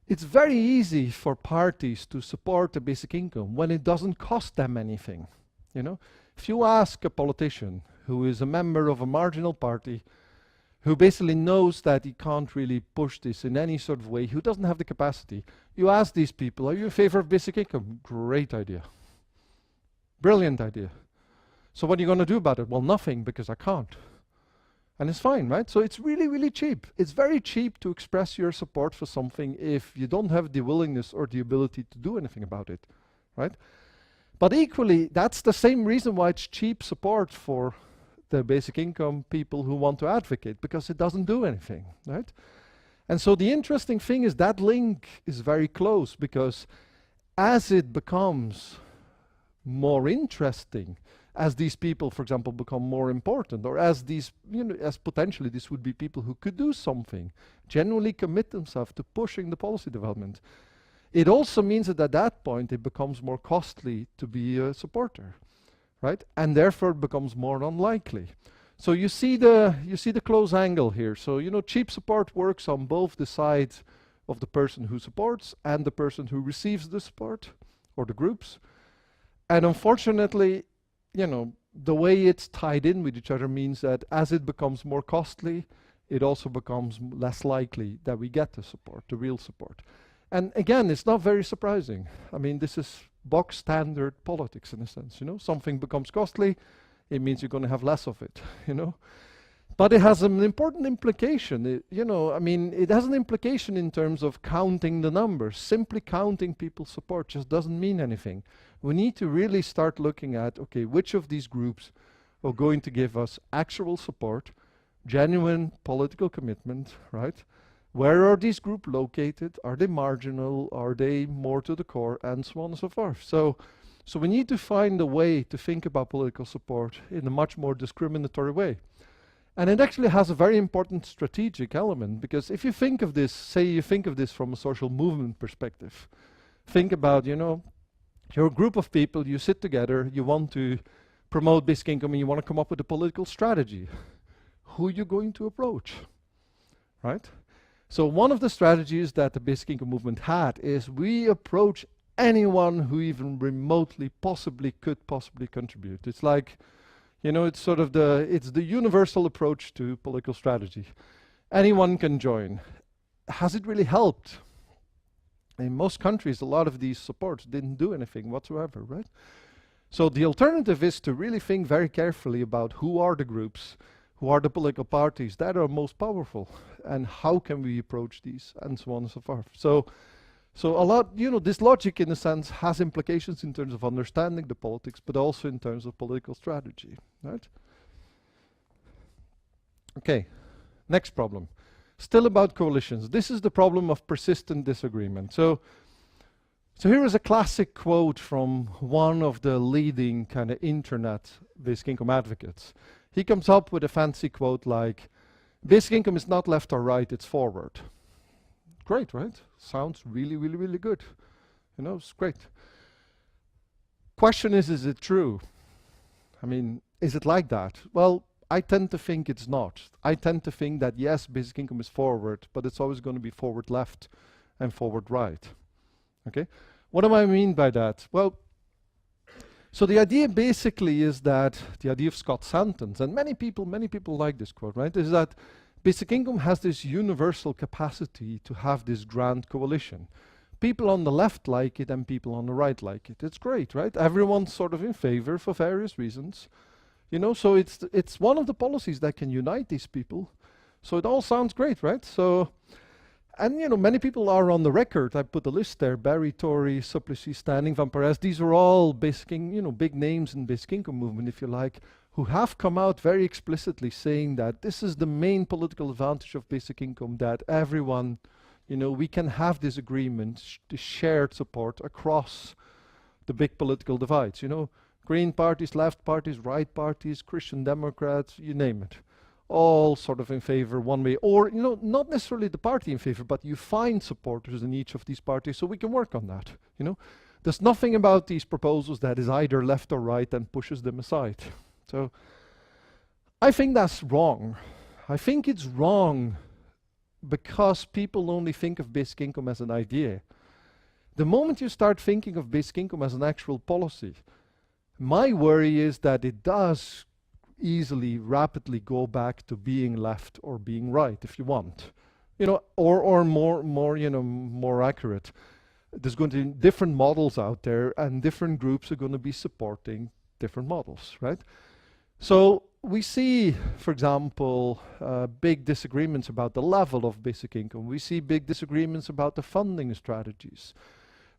It's very easy for parties to support the basic income when it doesn't cost them anything, you know? If you ask a politician who is a member of a marginal party, who basically knows that he can't really push this in any sort of way, who doesn't have the capacity, you ask these people, are you in favor of basic income? Great idea. Brilliant idea. So what are you going to do about it? Well, nothing, because I can't. And it's fine, right? So it's really, really cheap. It's very cheap to express your support for something if you don't have the willingness or the ability to do anything about it, right? But equally, that's the same reason why it's cheap support for the basic income people who want to advocate, because it doesn't do anything, right? And so the interesting thing is that link is very close, because as it becomes more interesting, as these people, for example, become more important, or as these, you know, as potentially this would be people who could do something, genuinely commit themselves to pushing the policy development, it also means that at that point it becomes more costly to be a supporter, right? And therefore it becomes more unlikely. So you see the close angle here. So, you know, cheap support works on both the side of the person who supports and the person who receives the support, or the groups. And unfortunately, you know, the way it's tied in with each other means that as it becomes more costly, it also becomes less likely that we get the support, the real support. And again, it's not very surprising. I mean, this is box standard politics in a sense, you know. Something becomes costly, it means you're going to have less of it, you know. But it has an important implication, you know, I mean, it has an implication in terms of counting the numbers. Simply counting people's support just doesn't mean anything. We need to really start looking at, okay, which of these groups are going to give us actual support, genuine political commitment, right? Where are these groups located? Are they marginal? Are they more to the core? And so on and so forth. So we need to find a way to think about political support in a much more discriminatory way. And it actually has a very important strategic element, because if you think of this, say you think of this from a social movement perspective, think about, you know, you're a group of people, you sit together, you want to promote basic income and you want to come up with a political strategy. Who are you going to approach, right? So one of the strategies that the basic income movement had is we approach anyone who even remotely could possibly contribute. It's like, you know, it's sort of it's the universal approach to political strategy. Anyone can join. Has it really helped? In most countries, a lot of these supports didn't do anything whatsoever, right? So the alternative is to really think very carefully about who are the groups, who are the political parties that are most powerful, and how can we approach these, and so on and so forth. So a lot, you know, this logic in a sense has implications in terms of understanding the politics, but also in terms of political strategy, right? Okay, next problem. Still about coalitions. This is the problem of persistent disagreement. So here is a classic quote from one of the leading kind of internet basic income advocates. He comes up with a fancy quote like, basic income is not left or right, it's forward. Great, right? Sounds really, really, really good. You know, it's great. Question is it true? I mean, is it like that? Well, I tend to think it's not. I tend to think that yes, basic income is forward, but it's always going to be forward left and forward right. Okay? What do I mean by that? Well, so the idea basically is that the idea of Scott Santon's, and many people like this quote, right? Is that basic income has this universal capacity to have this grand coalition. People on the left like it and people on the right like it. It's great, right? Everyone's sort of in favor for various reasons. You know, so it's one of the policies that can unite these people. So it all sounds great, right? So, and you know, many people are on the record. I put a list there: Barry, Tory, Suplicy, Standing, Van Perez. These are all big names in basic income movement, if you like, who have come out very explicitly saying that this is the main political advantage of basic income, that everyone, you know, we can have this agreement, this shared support across the big political divides, you know, Green parties, left parties, right parties, Christian Democrats, you name it. All sort of in favor one way, or, you know, not necessarily the party in favor, but you find supporters in each of these parties, so we can work on that, you know. There's nothing about these proposals that is either left or right and pushes them aside. So I think that's wrong. I think it's wrong because people only think of basic income as an idea. The moment you start thinking of basic income as an actual policy, my worry is that it does easily, rapidly go back to being left or being right, if you want, you know, or more accurate. There's going to be different models out there, and different groups are going to be supporting different models, right? So we see, for example, big disagreements about the level of basic income. We see big disagreements about the funding strategies.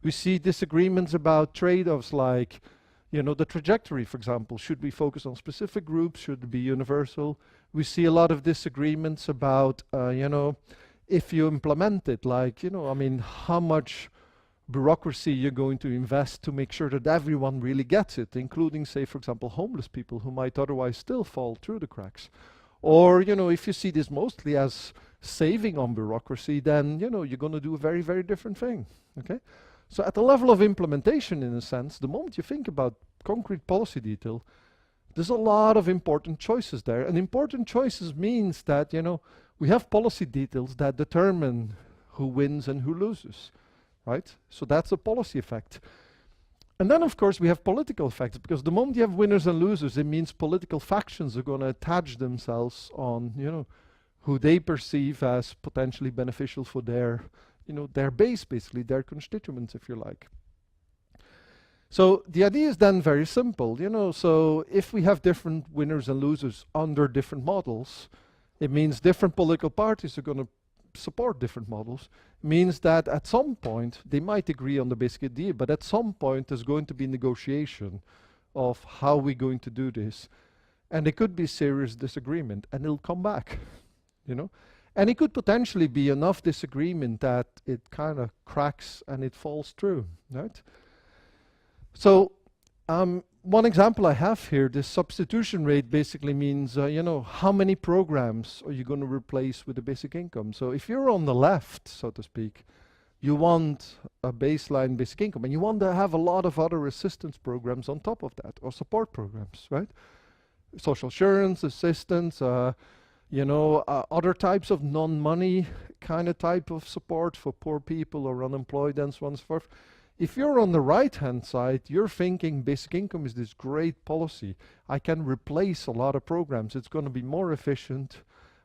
We see disagreements about trade-offs like, you know, the trajectory, for example. Should we focus on specific groups? Should it be universal? We see a lot of disagreements about, you know, if you implement it, like, you know, I mean, how much bureaucracy you're going to invest to make sure that everyone really gets it, including, say, for example, homeless people who might otherwise still fall through the cracks. Or, you know, if you see this mostly as saving on bureaucracy, then, you know, you're going to do a very, very different thing, okay? So at the level of implementation, in a sense, the moment you think about concrete policy detail, there's a lot of important choices there. And important choices means that, you know, we have policy details that determine who wins and who loses, right? So that's a policy effect. And then, of course, we have political effects, because the moment you have winners and losers, it means political factions are going to attach themselves on, you know, who they perceive as potentially beneficial for their, you know, their base, basically, their constituents, if you like. So the idea is then very simple, you know, so if we have different winners and losers under different models, it means different political parties are going to support different models. It means that at some point they might agree on the basic idea, but at some point there's going to be negotiation of how we're going to do this. And it could be serious disagreement, and it'll come back, you know. And it could potentially be enough disagreement that it kind of cracks and it falls through, right? So one example I have here, this substitution rate basically means, you know, how many programs are you going to replace with the basic income? So if you're on the left, so to speak, you want a baseline basic income, and you want to have a lot of other assistance programs on top of that, or support programs, right? Social assurance, assistance, you know, other types of non-money kind of type of support for poor people or unemployed and so on and so forth. If you're on the right-hand side, you're thinking basic income is this great policy. I can replace a lot of programs. It's going to be more efficient.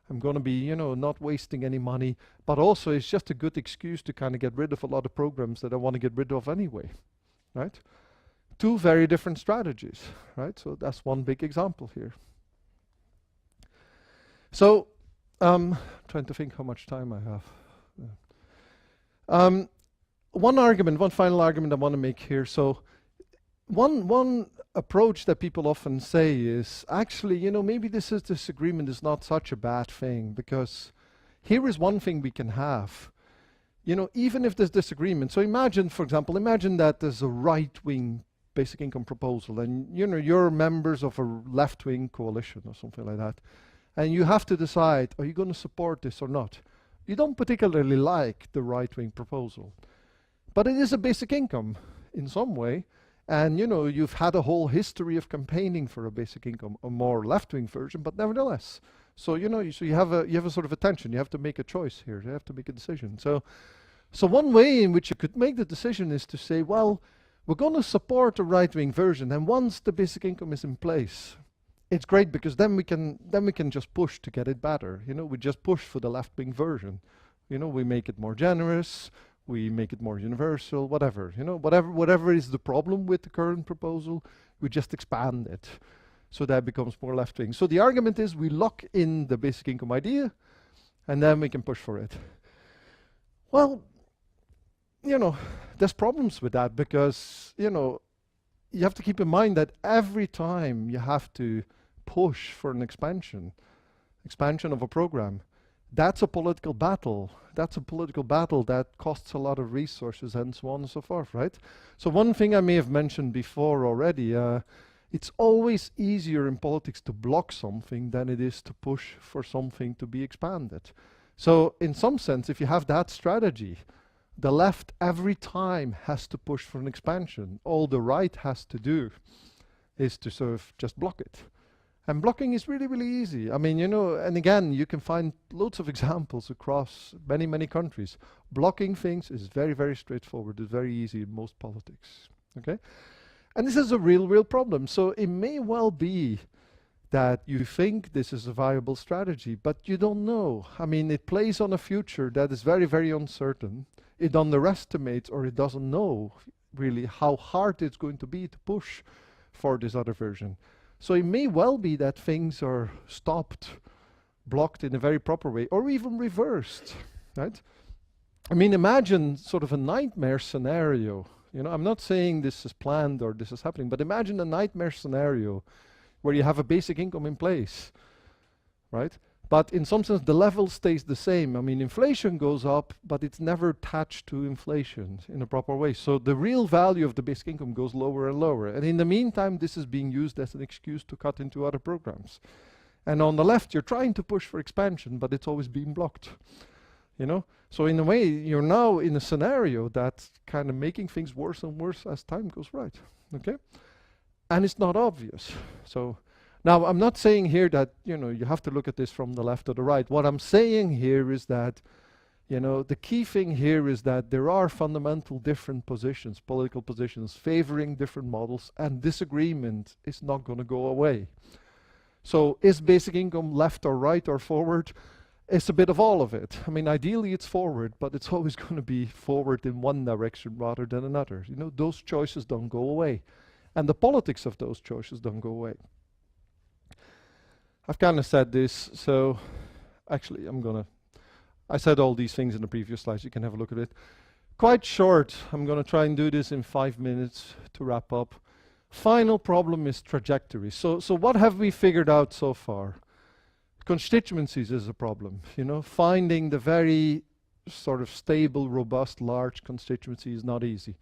I'm going to be, you know, not wasting any money. But also, it's just a good excuse to kind of get rid of a lot of programs that I want to get rid of anyway, right? Two very different strategies, right? So that's one big example here. So, trying to think how much time I have. Yeah. One final argument I want to make here. So one approach that people often say is, actually, you know, maybe this agreement is not such a bad thing, because here is one thing we can have. You know, even if there's disagreement. So imagine, for example, that there's a right-wing basic income proposal, and, you know, you're members of a left-wing coalition or something like that, and you have to decide, are you going to support this or not? You don't particularly like the right-wing proposal. But it is a basic income in some way. And, you know, you've had a whole history of campaigning for a basic income, a more left-wing version, but nevertheless. So, you know, you have a sort of a tension. You have to make a choice here. You have to make a decision. So So one way in which you could make the decision is to say, well, we're going to support a right-wing version, and once the basic income is in place, it's great because then we can just push to get it better. You know, we just push for the left-wing version. You know, we make it more generous, we make it more universal, whatever. You know, whatever is the problem with the current proposal, we just expand it so that it becomes more left-wing. So the argument is we lock in the basic income idea, and then we can push for it. Well, you know, there's problems with that because, you know, you have to keep in mind that every time you have to push for an expansion of a program, that's a political battle. That's a political battle that costs a lot of resources and so on and so forth, right? So one thing I may have mentioned before already, it's always easier in politics to block something than it is to push for something to be expanded. So in some sense, if you have that strategy, the left every time has to push for an expansion. All the right has to do is to sort of just block it. And blocking is really, really easy. I mean, you know, and again, you can find loads of examples across many, many countries. Blocking things is very, very straightforward. It's very easy in most politics, okay? And this is a real, real problem. So it may well be that you think this is a viable strategy, but you don't know. I mean, it plays on a future that is very, very uncertain. It underestimates, or it doesn't know really how hard it's going to be to push for this other version. So it may well be that things are stopped, blocked in a very proper way, or even reversed, right? I mean, imagine sort of a nightmare scenario. You know, I'm not saying this is planned or this is happening, but imagine a nightmare scenario where you have a basic income in place, right? But in some sense, the level stays the same. I mean, inflation goes up, but it's never attached to inflation in a proper way. So the real value of the basic income goes lower and lower. And in the meantime, this is being used as an excuse to cut into other programs. And on the left, you're trying to push for expansion, but it's always being blocked, you know? So in a way, you're now in a scenario that's kind of making things worse and worse as time goes right, okay? And it's not obvious. So now, I'm not saying here that, you know, you have to look at this from the left or the right. What I'm saying here is that, you know, the key thing here is that there are fundamental different positions, political positions, favoring different models, and disagreement is not going to go away. So is basic income left or right or forward? It's a bit of all of it. I mean, ideally it's forward, but it's always going to be forward in one direction rather than another. You know, those choices don't go away. And the politics of those choices don't go away. I've kind of said this, so actually I said all these things in the previous slides, you can have a look at it. Quite short, I'm going to try and do this in 5 minutes to wrap up. Final problem is trajectory. So what have we figured out so far? Constituencies is a problem, you know, finding the very sort of stable, robust, large constituency is not easy.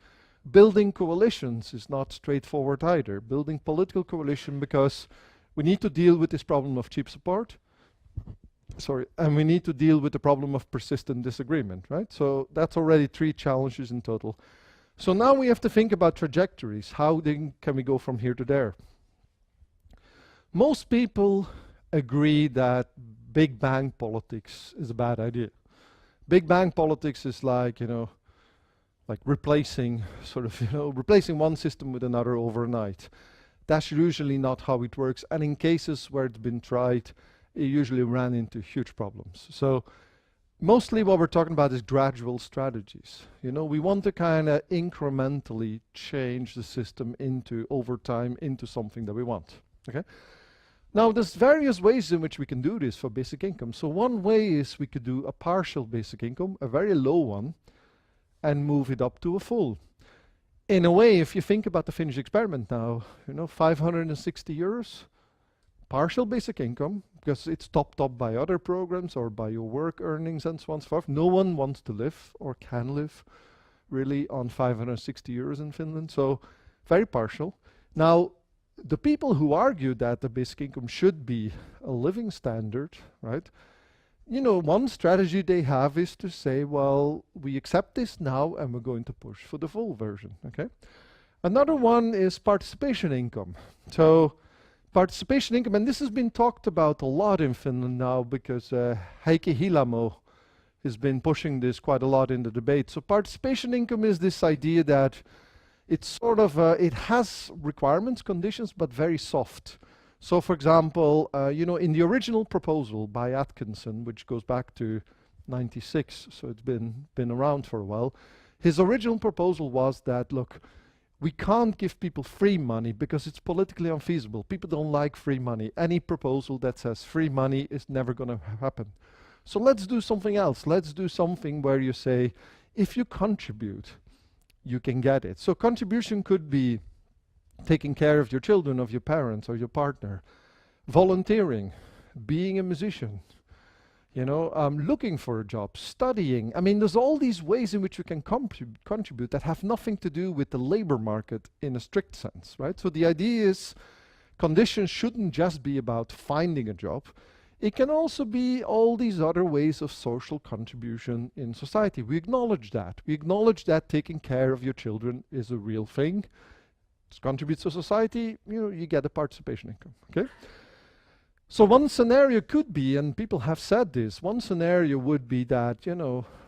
Building coalitions is not straightforward either. Building political coalition because we need to deal with this problem of cheap support, and we need to deal with the problem of persistent disagreement, right? So that's already 3 challenges in total. So now we have to think about trajectories. How can we go from here to there? Most people agree that big bang politics is a bad idea. Big bang politics is like, you know, like replacing one system with another overnight. That's usually not how it works, and in cases where it's been tried, it usually ran into huge problems. So mostly what we're talking about is gradual strategies. You know, we want to kind of incrementally change the system over time into something that we want, okay? Now, there's various ways in which we can do this for basic income. So one way is we could do a partial basic income, a very low one, and move it up to a full. In a way, if you think about the Finnish experiment now, you know, 560 euros, partial basic income, because it's topped up by other programs or by your work earnings and so on and so forth. No one wants to live or can live really on 560 euros in Finland, so very partial. Now, the people who argue that the basic income should be a living standard, right? You know, one strategy they have is to say, well, we accept this now and we're going to push for the full version, okay? Another one is participation income. So participation income, and this has been talked about a lot in Finland now because Heikki Hilamo has been pushing this quite a lot in the debate. So participation income is this idea that it's sort of, it has requirements, conditions, but very soft. So for example, in the original proposal by Atkinson, which goes back to 96, so it's been around for a while, his original proposal was that, look, we can't give people free money because it's politically unfeasible. People don't like free money. Any proposal that says free money is never going to happen. So let's do something else. Let's do something where you say, if you contribute, you can get it. So contribution could be taking care of your children, of your parents, or your partner, volunteering, being a musician, looking for a job, studying. I mean, there's all these ways in which you can contribute that have nothing to do with the labor market in a strict sense, right? So the idea is conditions shouldn't just be about finding a job. It can also be all these other ways of social contribution in society. We acknowledge that. We acknowledge that taking care of your children is a real thing. It contributes to society, you get a participation income, okay? So one scenario could be, and people have said this, one scenario would be that,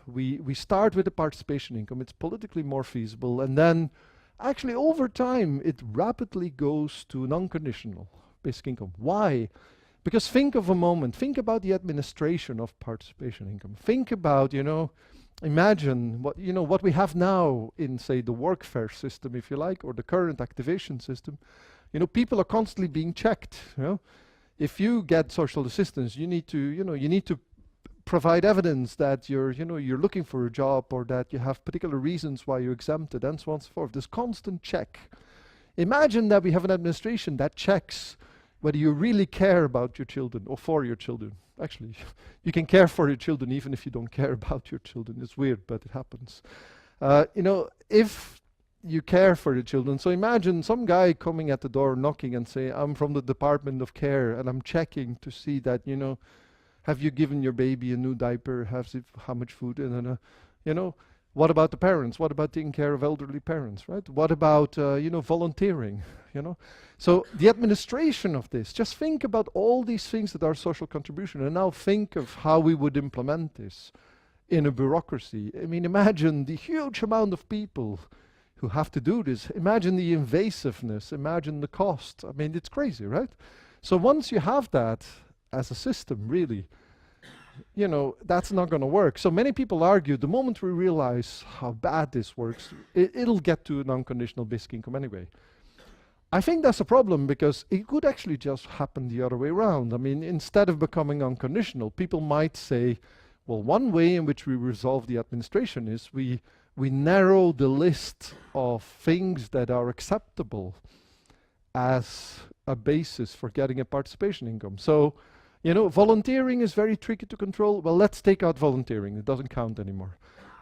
we start with a participation income, it's politically more feasible, and then actually over time it rapidly goes to an unconditional basic income. Why? Because think of a moment, think about the administration of participation income. Think about, imagine what we have now in, say, the workfare system, if you like, or the current activation system. People are constantly being checked. If you get social assistance, you need to provide evidence that you're looking for a job, or that you have particular reasons why you're exempted, and so on and so forth. There's constant check. Imagine that we have an administration that checks whether you really care about your children or for your children. Actually, you can care for your children even if you don't care about your children. It's weird, but it happens. If you care for your children, so imagine some guy coming at the door knocking and say, I'm from the Department of Care and I'm checking to see that, have you given your baby a new diaper, how much food, and what about the parents? What about taking care of elderly parents, right? What about, volunteering, So the administration of this, just think about all these things that are social contribution, and now think of how we would implement this in a bureaucracy. I mean, imagine the huge amount of people who have to do this. Imagine the invasiveness, imagine the cost. I mean, it's crazy, right? So once you have that as a system, really, that's not going to work. So many people argue the moment we realize how bad this works, it'll get to an unconditional basic income anyway. I think that's a problem because it could actually just happen the other way around. I mean, instead of becoming unconditional, people might say, well, one way in which we resolve the administration is we narrow the list of things that are acceptable as a basis for getting a participation income. So, volunteering is very tricky to control. Well, let's take out volunteering. It doesn't count anymore.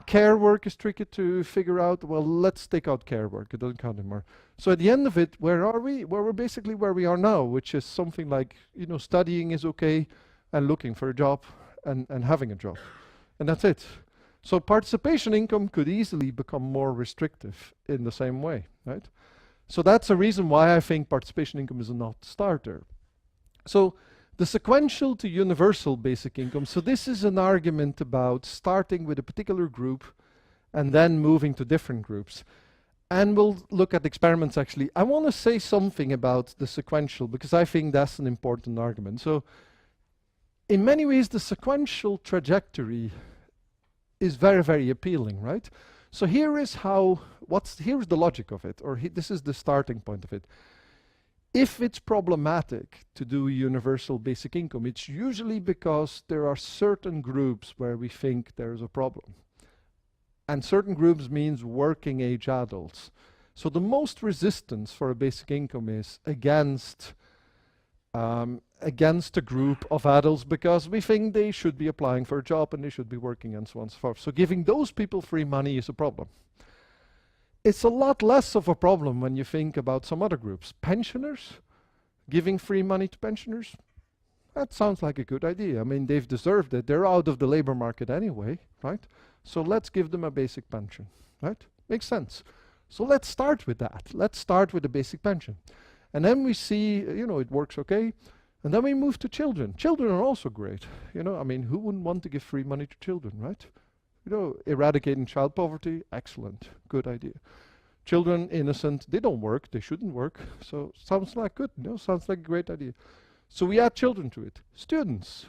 Care work is tricky to figure out. Well, let's take out care work. It doesn't count anymore. So at the end of it, where are we? Well, we're basically where we are now, which is something like, studying is okay, and looking for a job, and having a job. And that's it. So participation income could easily become more restrictive in the same way, right? So that's a reason why I think participation income is a not starter. So the sequential to universal basic income. So this is an argument about starting with a particular group and then moving to different groups. And we'll look at experiments actually. I want to say something about the sequential because I think that's an important argument. So in many ways, the sequential trajectory is very, very appealing, right? So here is here's the logic of it, or this is the starting point of it. If it's problematic to do universal basic income, it's usually because there are certain groups where we think there's a problem. And certain groups means working age adults. So the most resistance for a basic income is against a group of adults because we think they should be applying for a job and they should be working and so on and so forth. So giving those people free money is a problem. It's a lot less of a problem when you think about some other groups. Pensioners, giving free money to pensioners, that sounds like a good idea. I mean, they've deserved it. They're out of the labor market anyway, right? So let's give them a basic pension, right? Makes sense. So let's start with that. Let's start with a basic pension. And then we see, it works okay. And then we move to children. Children are also great. You know, I mean, who wouldn't want to give free money to children, right? You know, eradicating child poverty, excellent, good idea. Children, innocent, they don't work, they shouldn't work. So sounds like good, you know, sounds like a great idea. So we add children to it. Students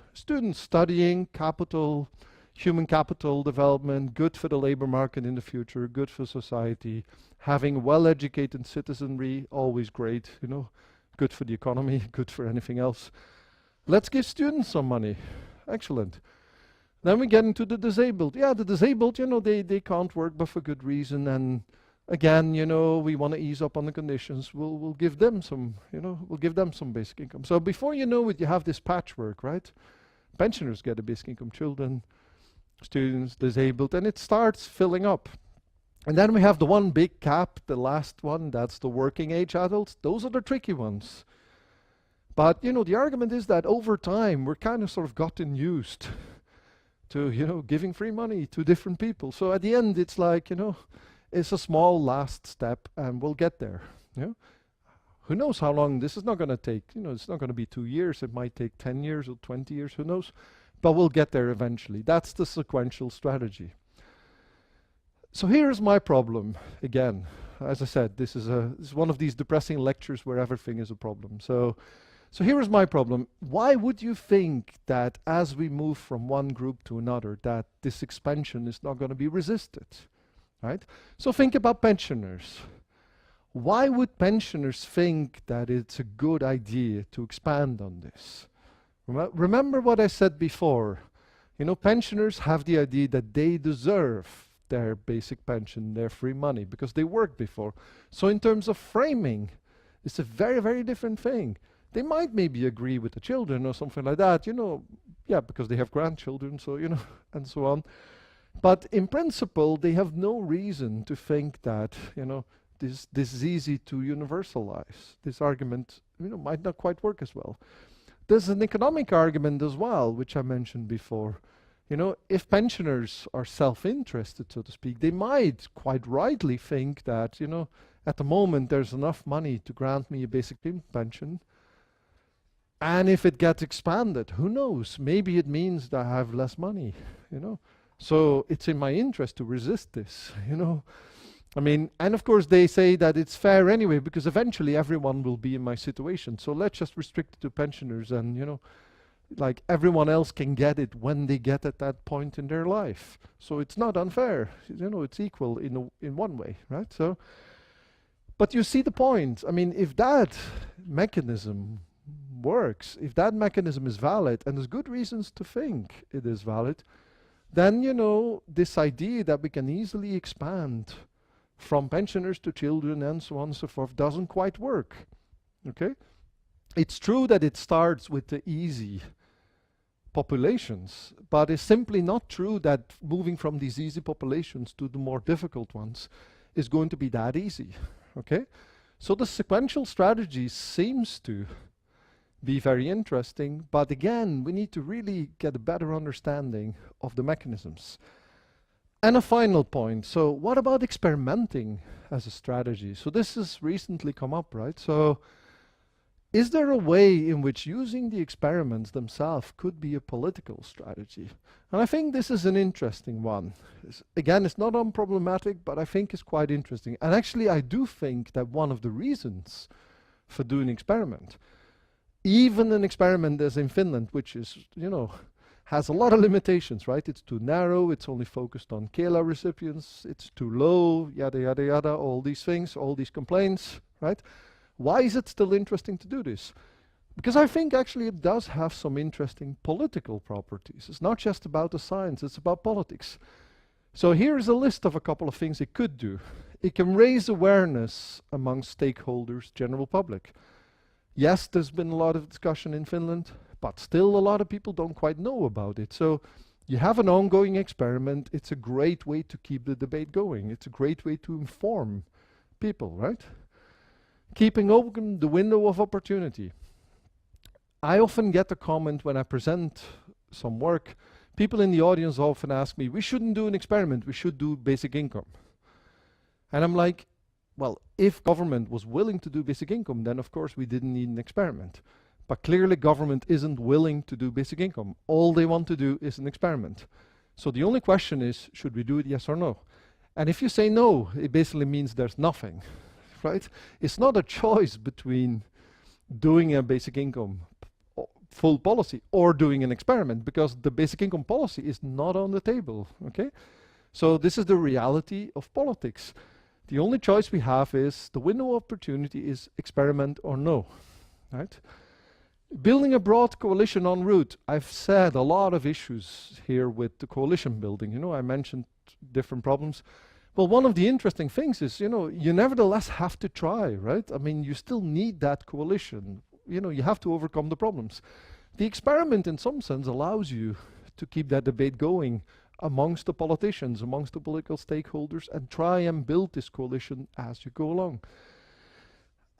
studying capital, human capital development, good for the labor market in the future, good for society. Having well-educated citizenry, always great, you know, good for the economy, good for anything else. Let's give students some money. Excellent. Then we get into the disabled. Yeah, the disabled, you know, they can't work, but for good reason. And again, you know, we want to ease up on the conditions. We'll give them some, you know, we'll give them some basic income. So before you know it, you have this patchwork, right? Pensioners get a basic income, children, students, disabled, and it starts filling up. And then we have the one big cap, the last one, that's the working age adults. Those are the tricky ones. But, you know, the argument is that over time, we're kind of sort of gotten used to, you know, giving free money to different people. So at the end, it's like, you know, it's a small last step and we'll get there. You know? Who knows how long this is not going to take. You know, it's not going to be 2 years. It might take 10 years or 20 years, who knows. But we'll get there eventually. That's the sequential strategy. So here's my problem again. As I said, this is one of these depressing lectures where everything is a problem. So here is my problem. Why would you think that as we move from one group to another, that this expansion is not going to be resisted, right? So think about pensioners. Why would pensioners think that it's a good idea to expand on this? Remember what I said before. You know, pensioners have the idea that they deserve their basic pension, their free money, because they worked before. So in terms of framing, it's a very, very different thing. They might maybe agree with the children or something like that, you know, yeah, because they have grandchildren, so, you know, and so on. But in principle, they have no reason to think that, you know, this is easy to universalize. This argument, you know, might not quite work as well. There's an economic argument as well, which I mentioned before. You know, if pensioners are self-interested, so to speak, they might quite rightly think that, you know, at the moment there's enough money to grant me a basic pension. And if it gets expanded, who knows? Maybe it means that I have less money, you know. So it's in my interest to resist this, you know. I mean, and of course they say that it's fair anyway, because eventually everyone will be in my situation. So let's just restrict it to pensioners and, you know, like everyone else can get it when they get at that point in their life. So it's not unfair, you know, it's equal in one way, right? So, but you see the point. I mean, if that mechanism works, if that mechanism is valid, and there's good reasons to think it is valid, then, you know, this idea that we can easily expand from pensioners to children and so on and so forth doesn't quite work, okay? It's true that it starts with the easy populations, but it's simply not true that moving from these easy populations to the more difficult ones is going to be that easy, okay? So the sequential strategy seems to be very interesting, but again, we need to really get a better understanding of the mechanisms. And a final point, so what about experimenting as a strategy? So this has recently come up, right? So is there a way in which using the experiments themselves could be a political strategy? And I think this is an interesting one. Again, it's not unproblematic, but I think it's quite interesting. And actually, I do think that one of the reasons for doing experiment, even an experiment as in Finland, which is, you know, has a lot of limitations, right? It's too narrow, it's only focused on Kela recipients, it's too low, yada, yada, yada, all these things, all these complaints, right? Why is it still interesting to do this? Because I think actually it does have some interesting political properties. It's not just about the science, it's about politics. So here's a list of a couple of things it could do. It can raise awareness among stakeholders, general public. Yes, there's been a lot of discussion in Finland, but still a lot of people don't quite know about it. So you have an ongoing experiment. It's a great way to keep the debate going. It's a great way to inform people, right? Keeping open the window of opportunity. I often get the comment when I present some work, people in the audience often ask me, we shouldn't do an experiment, we should do basic income. And I'm like, well, if government was willing to do basic income, then of course we didn't need an experiment. But clearly government isn't willing to do basic income. All they want to do is an experiment. So the only question is, should we do it, yes or no? And if you say no, it basically means there's nothing, right? It's not a choice between doing a basic income full policy or doing an experiment, because the basic income policy is not on the table, okay? So this is the reality of politics. The only choice we have is, the window of opportunity is experiment or no, right? Building a broad coalition en route. I've said a lot of issues here with the coalition building. You know, I mentioned different problems. Well, one of the interesting things is, you know, you nevertheless have to try, right? I mean, you still need that coalition. You know, you have to overcome the problems. The experiment, in some sense, allows you to keep that debate going amongst the politicians, amongst the political stakeholders, and try and build this coalition as you go along.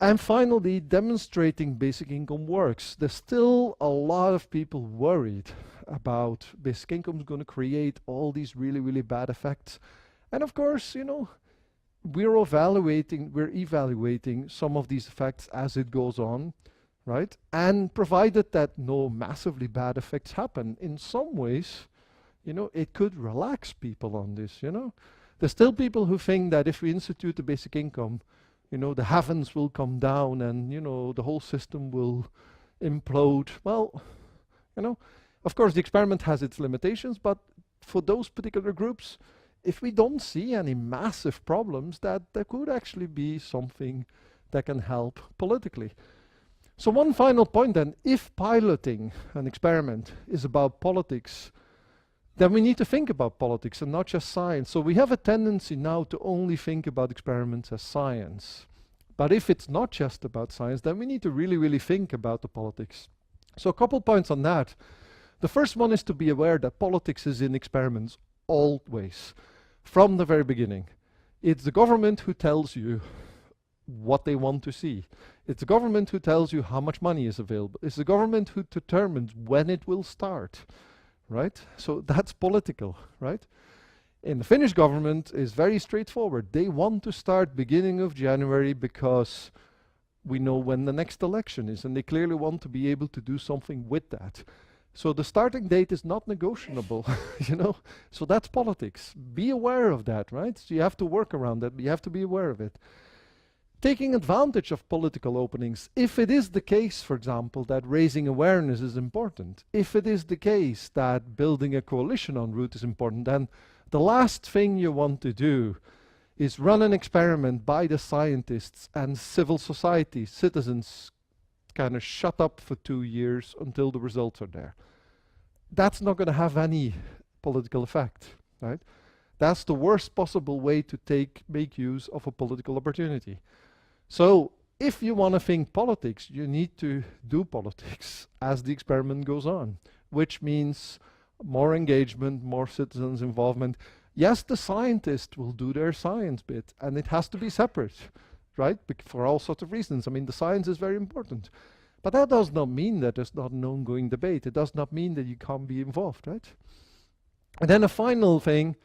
And finally, demonstrating basic income works. There's still a lot of people worried about basic income is going to create all these really, really bad effects. And of course, you know, we're evaluating some of these effects as it goes on, right? And provided that no massively bad effects happen, in some ways, you know, it could relax people on this, you know. There's still people who think that if we institute the basic income, you know, the heavens will come down and, you know, the whole system will implode. Well, you know, of course the experiment has its limitations, but for those particular groups, if we don't see any massive problems, that there could actually be something that can help politically. So one final point then, if piloting an experiment is about politics, then we need to think about politics and not just science. So we have a tendency now to only think about experiments as science. But if it's not just about science, then we need to really, really think about the politics. So a couple points on that. The first one is to be aware that politics is in experiments always, from the very beginning. It's the government who tells you what they want to see. It's the government who tells you how much money is available. It's the government who determines when it will start. Right? So that's political, right? In the Finnish government is very straightforward. They want to start beginning of January because we know when the next election is, and they clearly want to be able to do something with that. So the starting date is not negotiable, you know? So that's politics. Be aware of that, right? So you have to work around that, but you have to be aware of it. Taking advantage of political openings, if it is the case, for example, that raising awareness is important, if it is the case that building a coalition en route is important, then the last thing you want to do is run an experiment by the scientists and civil society, citizens, kind of shut up for 2 years until the results are there. That's not going to have any political effect, right? That's the worst possible way to make use of a political opportunity. So if you want to think politics, you need to do politics as the experiment goes on, which means more engagement, more citizens' involvement. Yes, the scientists will do their science bit, and it has to be separate, right? For all sorts of reasons. I mean, the science is very important. But that does not mean that there's not an ongoing debate. It does not mean that you can't be involved, right? And then a final thing,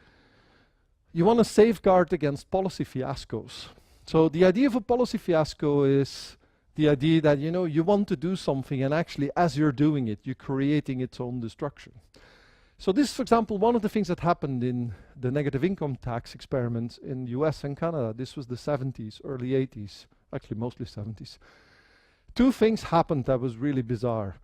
you want to safeguard against policy fiascos. So the idea of a policy fiasco is the idea that, you know, you want to do something and actually as you're doing it, you're creating its own destruction. So this, for example, one of the things that happened in the negative income tax experiments in the US and Canada, this was the 70s, early 80s, actually mostly 70s. Two things happened that was really bizarre.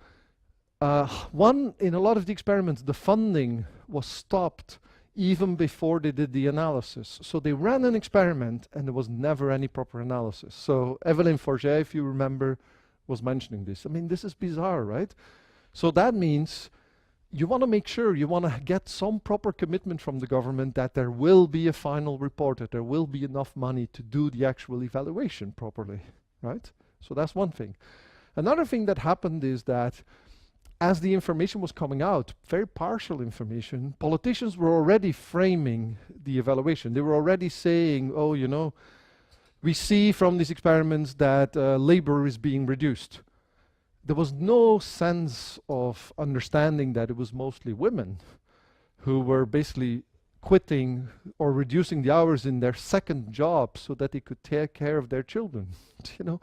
One, in a lot of the experiments, the funding was stopped even before they did the analysis. So they ran an experiment and there was never any proper analysis. So Evelyn Forget, if you remember, was mentioning this. I mean, this is bizarre, right? So that means you want to make sure, you want to get some proper commitment from the government that there will be a final report, that there will be enough money to do the actual evaluation properly, right? So that's one thing. Another thing that happened is that as the information was coming out, very partial information, politicians were already framing the evaluation. They were already saying, oh, you know, we see from these experiments that labor is being reduced. There was no sense of understanding that it was mostly women who were basically quitting or reducing the hours in their second job so that they could take care of their children, you know.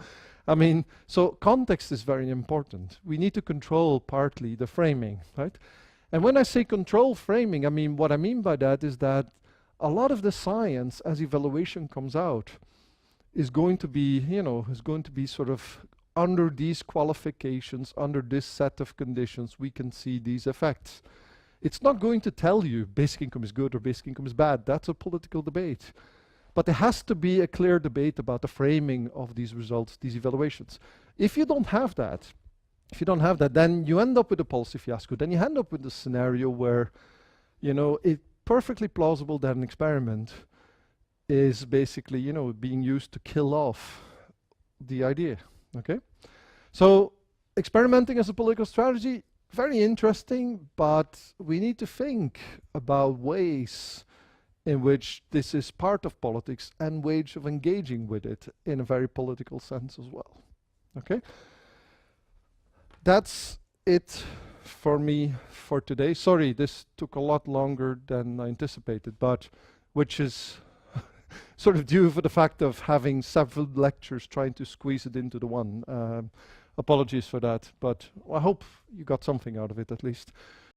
I mean, so context is very important. We need to control partly the framing, right? And when I say control framing, I mean, what I mean by that is that a lot of the science as evaluation comes out is going to be, is going to be sort of under these qualifications, under this set of conditions, we can see these effects. It's not going to tell you basic income is good or basic income is bad. That's a political debate. But there has to be a clear debate about the framing of these results, these evaluations. If you don't have that, then you end up with a policy fiasco. Then you end up with a scenario where, it's perfectly plausible that an experiment is basically, being used to kill off the idea, okay? So experimenting as a political strategy, very interesting, but we need to think about ways in which this is part of politics and ways of engaging with it in a very political sense as well, okay? That's it for me for today. Sorry, this took a lot longer than I anticipated, but which is sort of due for the fact of having several lectures trying to squeeze it into the one. Apologies for that, but I hope you got something out of it at least.